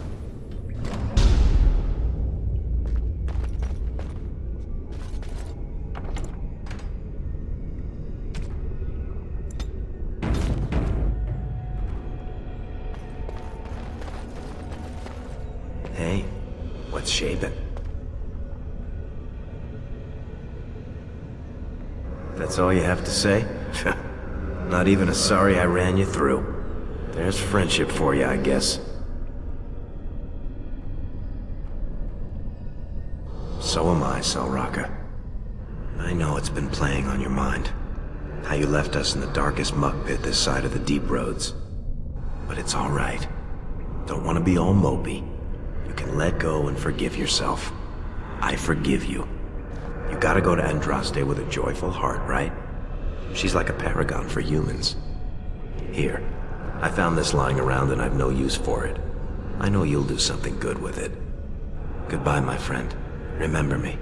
Hey, what's shaping? That's all you have to say? Not even a sorry I ran you through. There's friendship for you, I guess. So am I, Selraka. I know it's been playing on your mind. How you left us in the darkest muck pit this side of the Deep Roads. But it's all right. Don't want to be all mopey. You can let go and forgive yourself. I forgive you. You gotta go to Andraste with a joyful heart, right? She's like a paragon for humans. Here, I found this lying around and I've no use for it. I know you'll do something good with it. Goodbye, my friend. Remember me.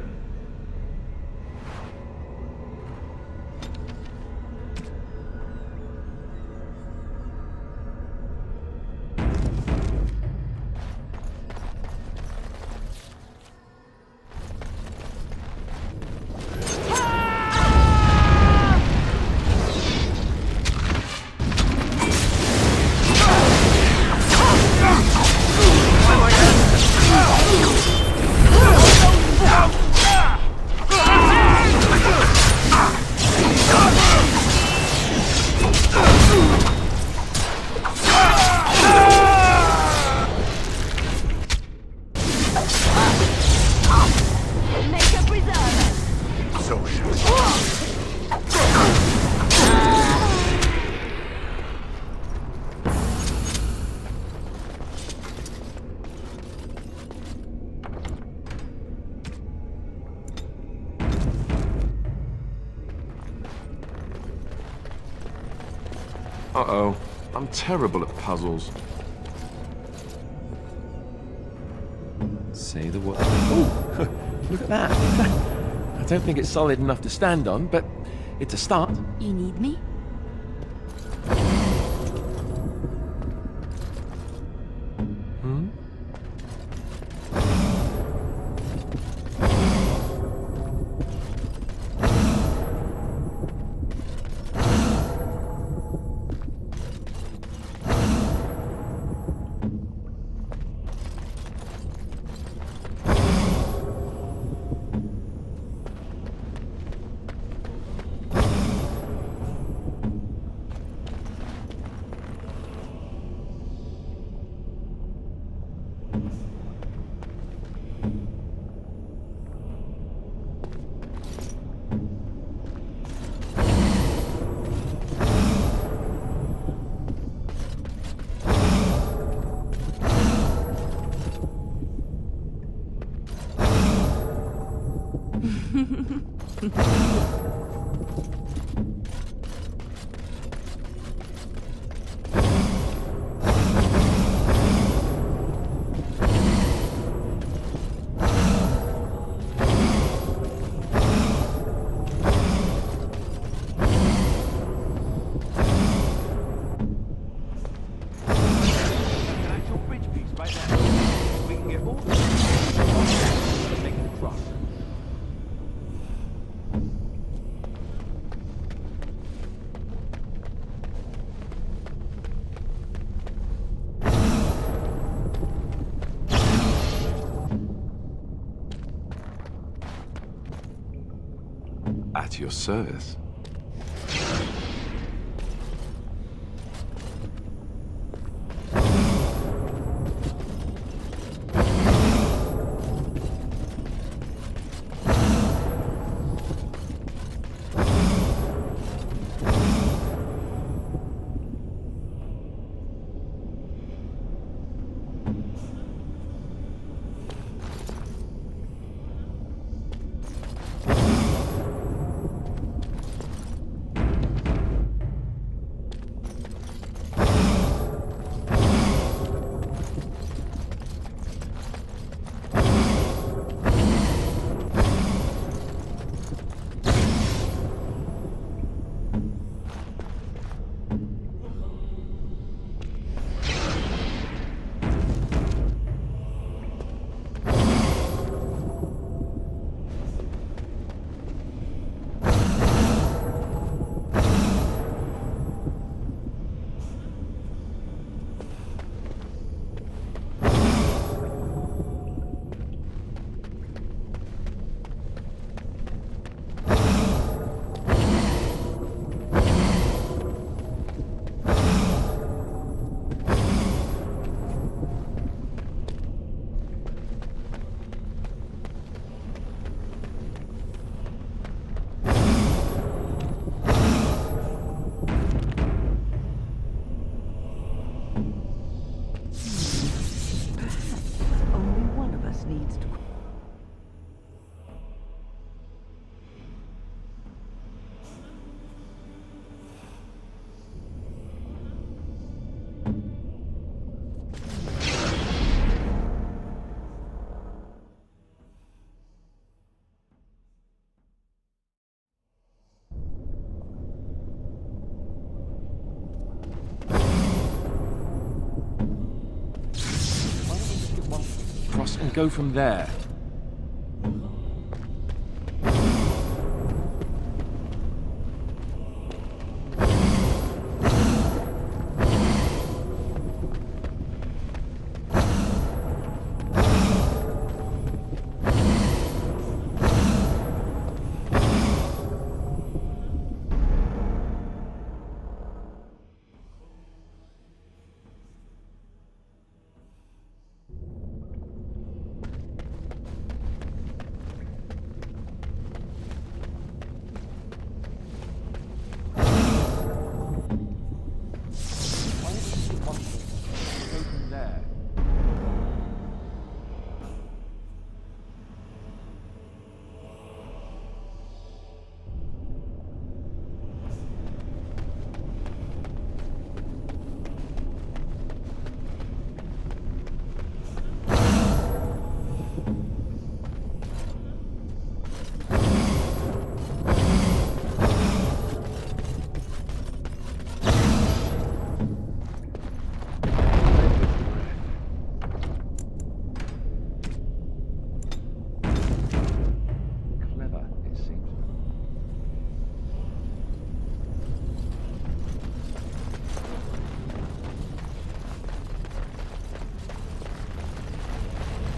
Uh-oh. I'm terrible at puzzles. Say the word. Oh, look at that. I don't think it's solid enough to stand on, but it's a start. You need me? At your service. and go from there.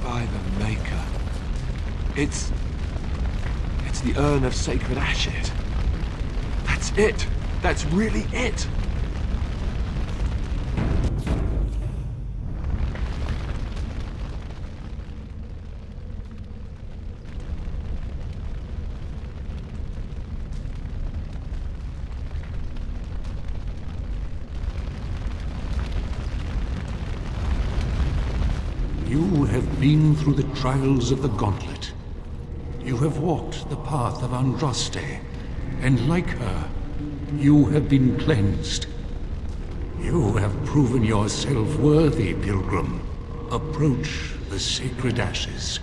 By the Maker. It's the Urn of Sacred Ashes. That's it. That's really it. You have been through the trials of the Gauntlet. You have walked the path of Andraste, and like her, you have been cleansed. You have proven yourself worthy, Pilgrim. Approach the Sacred Ashes.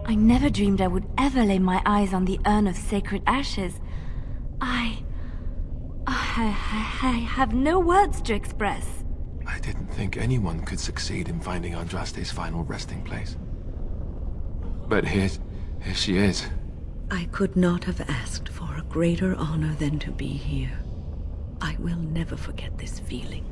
I never dreamed I would ever lay my eyes on the Urn of Sacred Ashes. I have no words to express. I didn't think anyone could succeed in finding Andraste's final resting place. But here she is. I could not have asked for a greater honor than to be here. I will never forget this feeling.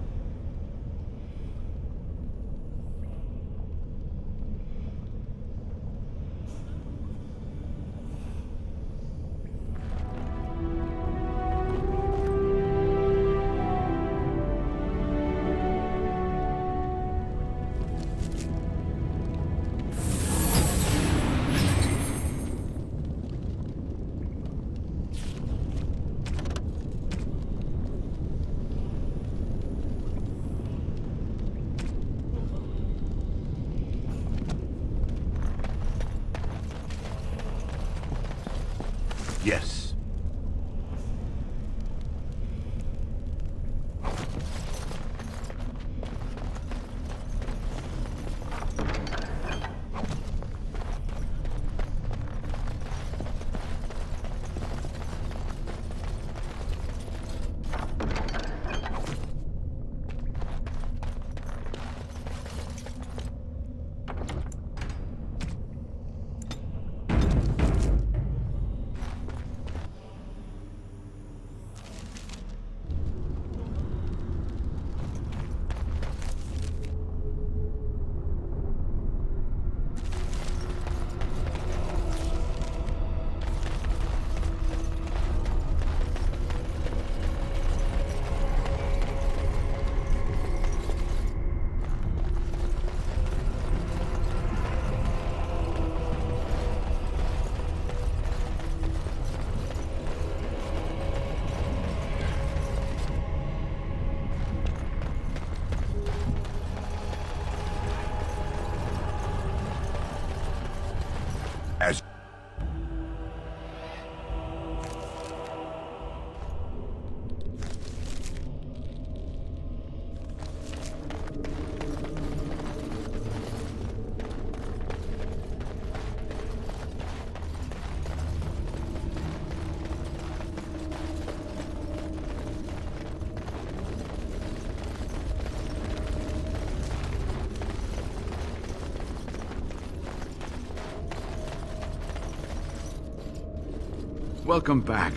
welcome back.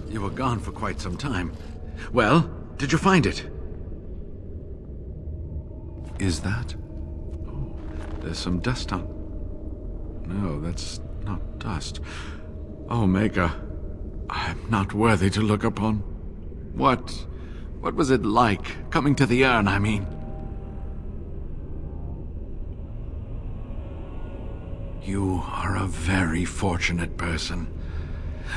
You were gone for quite some time. Well, did you find it? Is that? Oh, there's some dust on... No, that's not dust. Oh, Maker, I'm not worthy to look upon. What was it like, coming to the urn, I mean? You are a very fortunate person.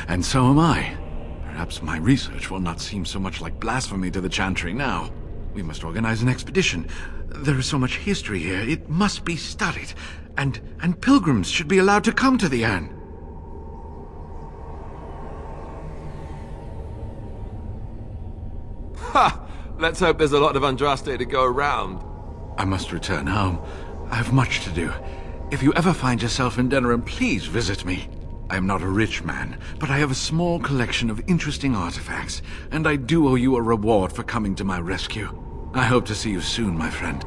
And so am I. Perhaps my research will not seem so much like blasphemy to the Chantry now. We must organize an expedition. There is so much history here, it must be studied. And pilgrims should be allowed to come to the urn. Ha! Let's hope there's a lot of Andraste to go around. I must return home. I have much to do. If you ever find yourself in Denerim, please visit me. I am not a rich man, but I have a small collection of interesting artifacts, and I do owe you a reward for coming to my rescue. I hope to see you soon, my friend.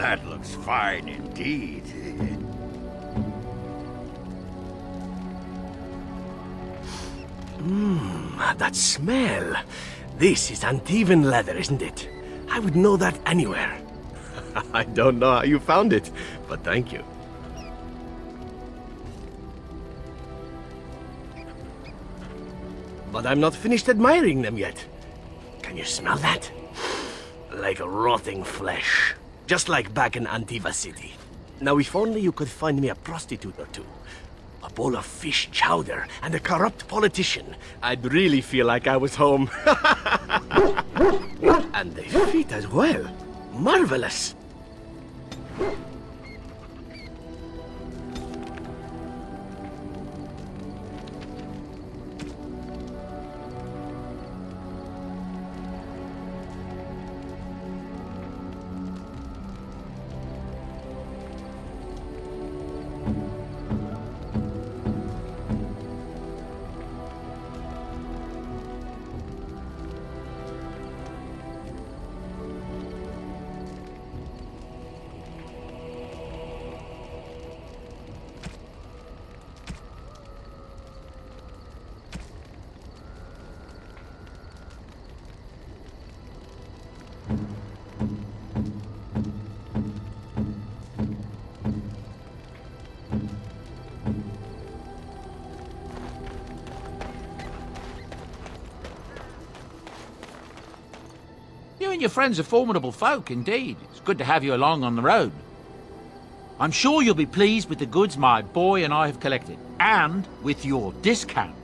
That looks fine indeed. That smell. This is Antivan leather, isn't it? I would know that anywhere. I don't know how you found it, but thank you. But I'm not finished admiring them yet. Can you smell that? Like rotting flesh. Just like back in Antiva City. Now, if only you could find me a prostitute or two. A bowl of fish chowder and a corrupt politician. I'd really feel like I was home. And the feet as well. Marvelous. You and your friends are formidable folk, indeed. It's good to have you along on the road. I'm sure you'll be pleased with the goods my boy and I have collected, and with your discount.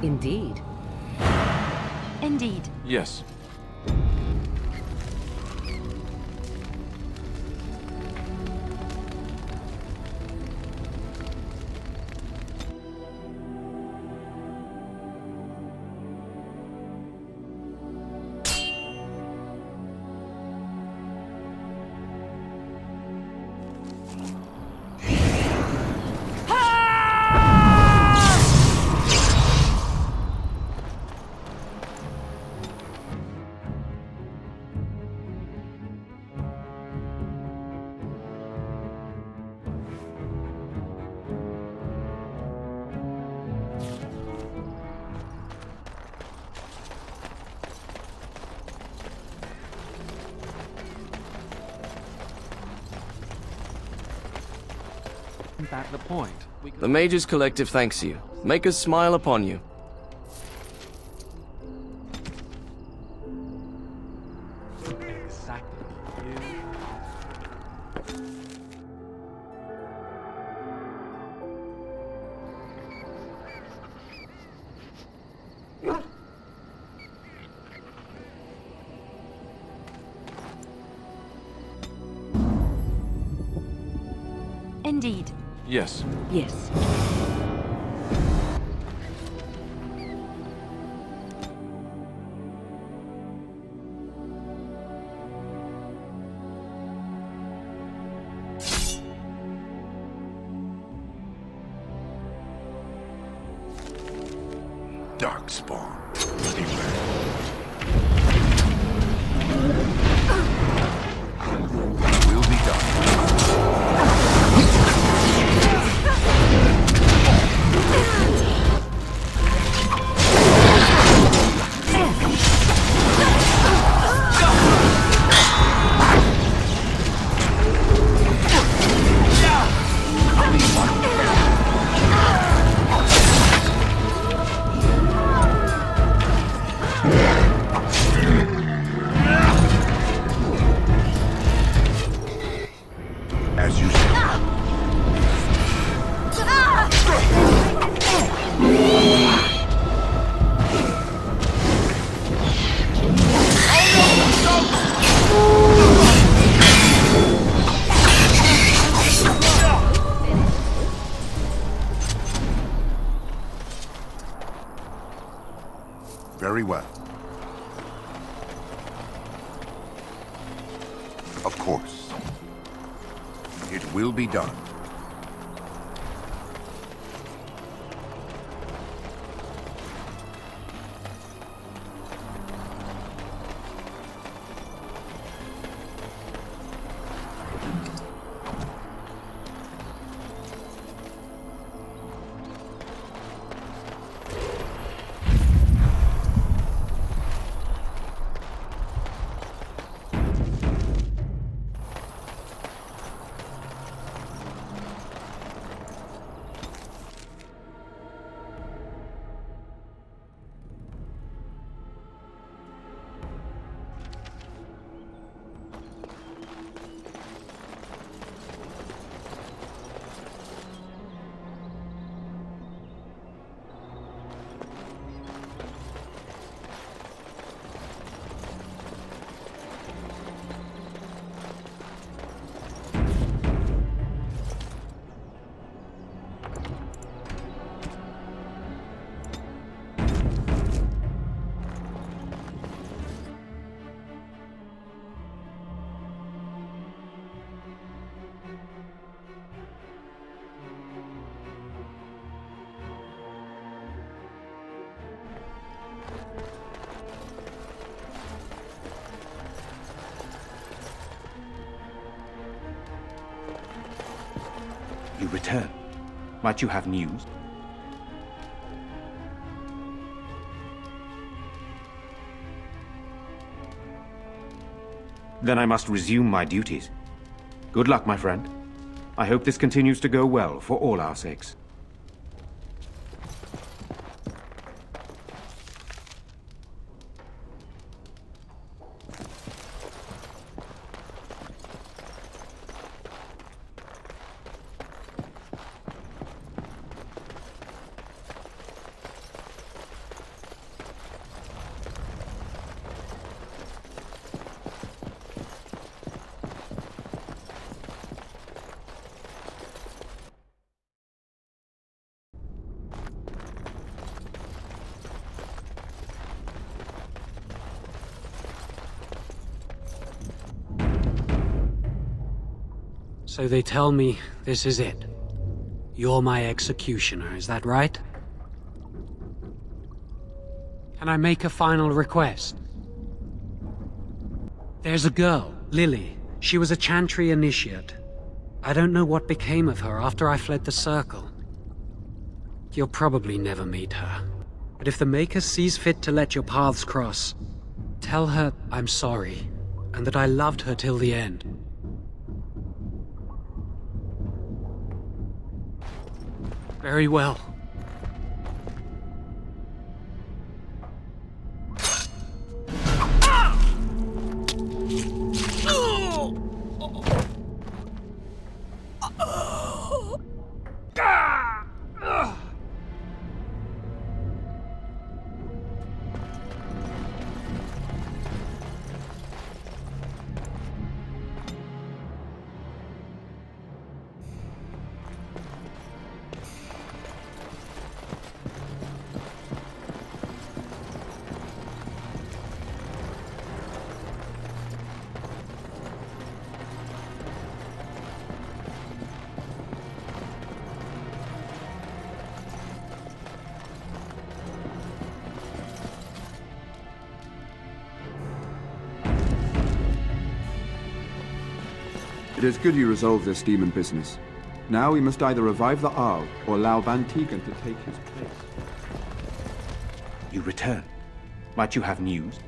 Indeed. Indeed. Yes. Back the point. The Mages Collective thanks you. Make us smile upon you. Exactly. Indeed. Yes. Yes. Darkspawn. Will be as you say. Very well. Of course. It will be done. You return. Might you have news? Then I must resume my duties. Good luck, my friend. I hope this continues to go well for all our sakes. So they tell me this is it. You're my executioner, is that right? Can I make a final request? There's a girl, Lily. She was a Chantry initiate. I don't know what became of her after I fled the Circle. You'll probably never meet her. But if the Maker sees fit to let your paths cross, tell her I'm sorry, and that I loved her till the end. Very well. It is good you resolved this demon business. Now we must either revive the Arl or allow Van Tegan to take his place. You return. Might you have news?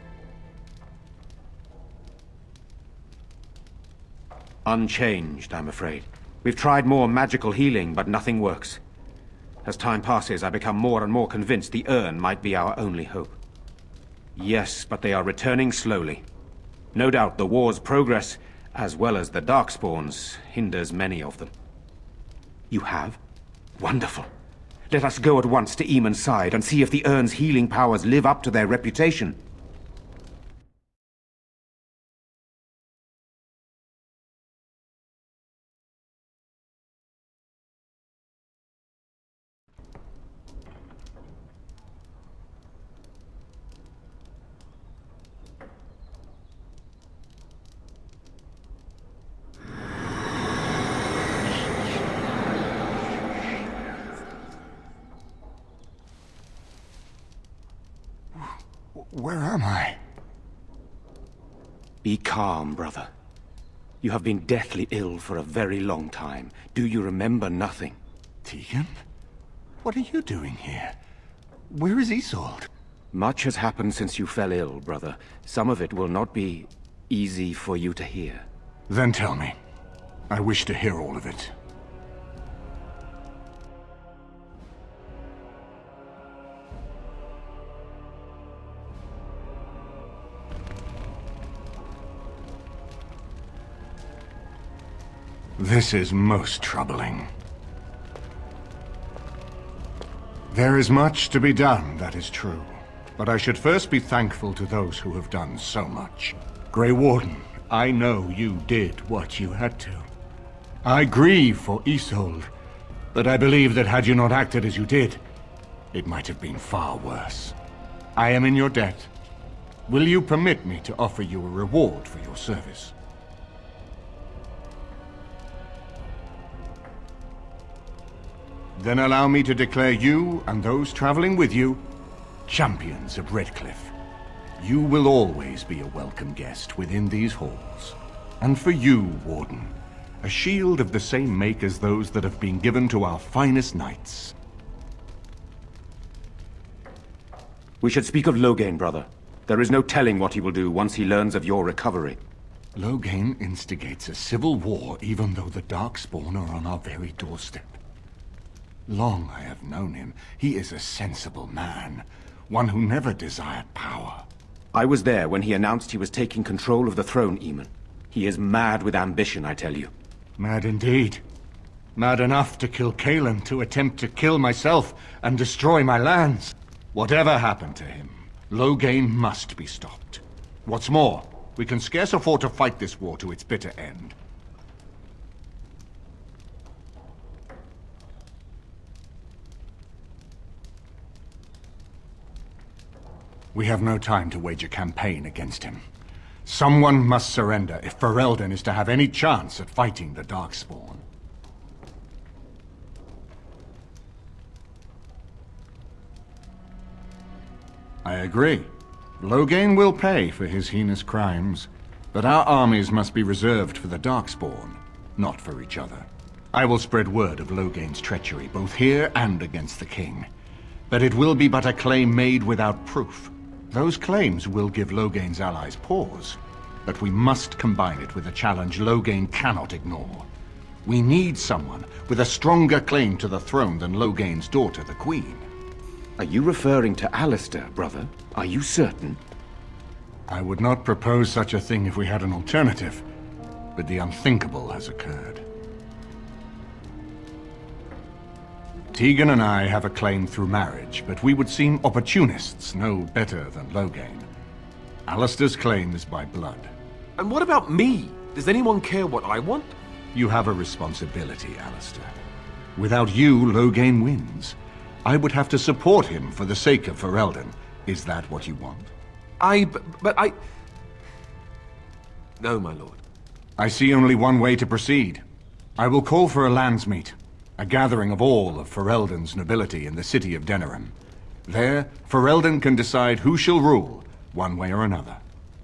Unchanged, I'm afraid. We've tried more magical healing, but nothing works. As time passes, I become more and more convinced the urn might be our only hope. Yes, but they are returning slowly. No doubt the war's progress, as well as the Darkspawns, hinders many of them. You have? Wonderful. Let us go at once to Eamon's side and see if the urn's healing powers live up to their reputation. Where am I? Be calm, brother. You have been deathly ill for a very long time. Do you remember nothing? Tegan? What are you doing here? Where is Isolde? Much has happened since you fell ill, brother. Some of it will not be easy for you to hear. Then tell me. I wish to hear all of it. This is most troubling. There is much to be done, that is true. But I should first be thankful to those who have done so much. Grey Warden, I know you did what you had to. I grieve for Isolde, but I believe that had you not acted as you did, it might have been far worse. I am in your debt. Will you permit me to offer you a reward for your service? Then allow me to declare you and those traveling with you champions of Redcliffe. You will always be a welcome guest within these halls. And for you, Warden, a shield of the same make as those that have been given to our finest knights. We should speak of Loghain, brother. There is no telling what he will do once he learns of your recovery. Loghain instigates a civil war even though the Darkspawn are on our very doorstep. Long I have known him. He is a sensible man, one who never desired power. I was there when he announced he was taking control of the throne, Eamon. He is mad with ambition, I tell you. Mad indeed. Mad enough to kill Cailan, to attempt to kill myself and destroy my lands. Whatever happened to him, Loghain must be stopped. What's more, we can scarce afford to fight this war to its bitter end. We have no time to wage a campaign against him. Someone must surrender if Ferelden is to have any chance at fighting the Darkspawn. I agree. Loghain will pay for his heinous crimes, but our armies must be reserved for the Darkspawn, not for each other. I will spread word of Loghain's treachery, both here and against the king. But it will be but a claim made without proof. Those claims will give Loghain's allies pause, but we must combine it with a challenge Loghain cannot ignore. We need someone with a stronger claim to the throne than Loghain's daughter, the Queen. Are you referring to Alistair, brother? Are you certain? I would not propose such a thing if we had an alternative, but the unthinkable has occurred. Tegan and I have a claim through marriage, but we would seem opportunists no better than Loghain. Alistair's claim is by blood. And what about me? Does anyone care what I want? You have a responsibility, Alistair. Without you, Loghain wins. I would have to support him for the sake of Ferelden. Is that what you want? But I... No, my lord. I see only one way to proceed. I will call for a landsmeet. A gathering of all of Ferelden's nobility in the city of Denerim. There, Ferelden can decide who shall rule, one way or another.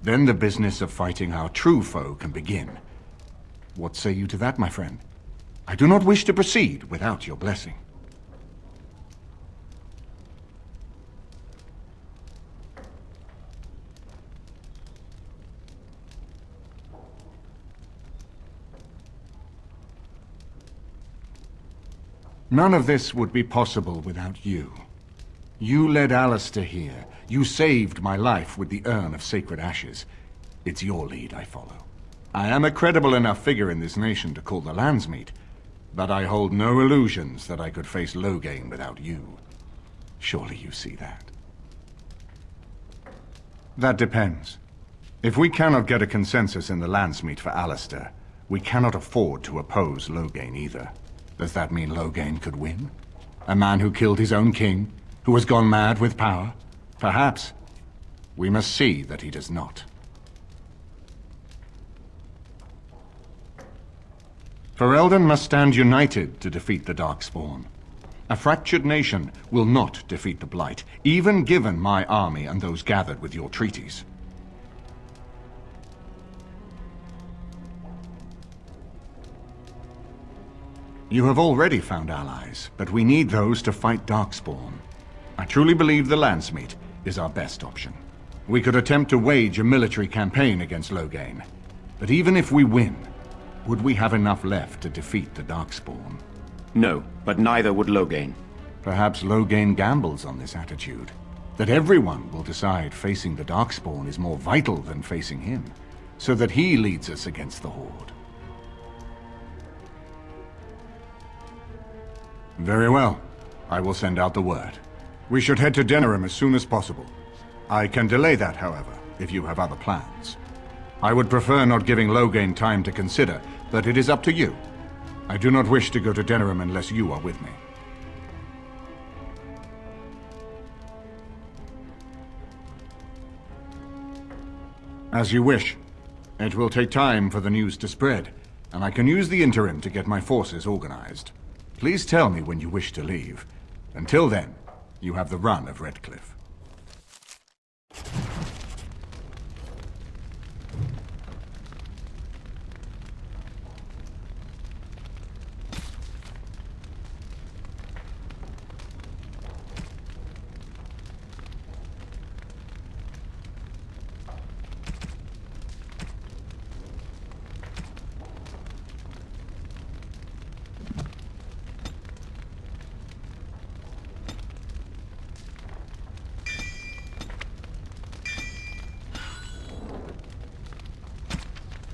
Then the business of fighting our true foe can begin. What say you to that, my friend? I do not wish to proceed without your blessing. None of this would be possible without you. You led Alistair here. You saved my life with the Urn of Sacred Ashes. It's your lead I follow. I am a credible enough figure in this nation to call the Landsmeet, but I hold no illusions that I could face Loghain without you. Surely you see that. That depends. If we cannot get a consensus in the Landsmeet for Alistair, we cannot afford to oppose Loghain either. Does that mean Loghain could win? A man who killed his own king, who has gone mad with power? Perhaps. We must see that he does not. Ferelden must stand united to defeat the Darkspawn. A fractured nation will not defeat the Blight, even given my army and those gathered with your treaties. You have already found allies, but we need those to fight Darkspawn. I truly believe the Landsmeet is our best option. We could attempt to wage a military campaign against Loghain, but even if we win, would we have enough left to defeat the Darkspawn? No, but neither would Loghain. Perhaps Loghain gambles on this attitude, that everyone will decide facing the Darkspawn is more vital than facing him, so that he leads us against the Horde. Very well. I will send out the word. We should head to Denerim as soon as possible. I can delay that, however, if you have other plans. I would prefer not giving Loghain time to consider, but it is up to you. I do not wish to go to Denerim unless you are with me. As you wish. It will take time for the news to spread, and I can use the interim to get my forces organized. Please tell me when you wish to leave. Until then, you have the run of Redcliffe.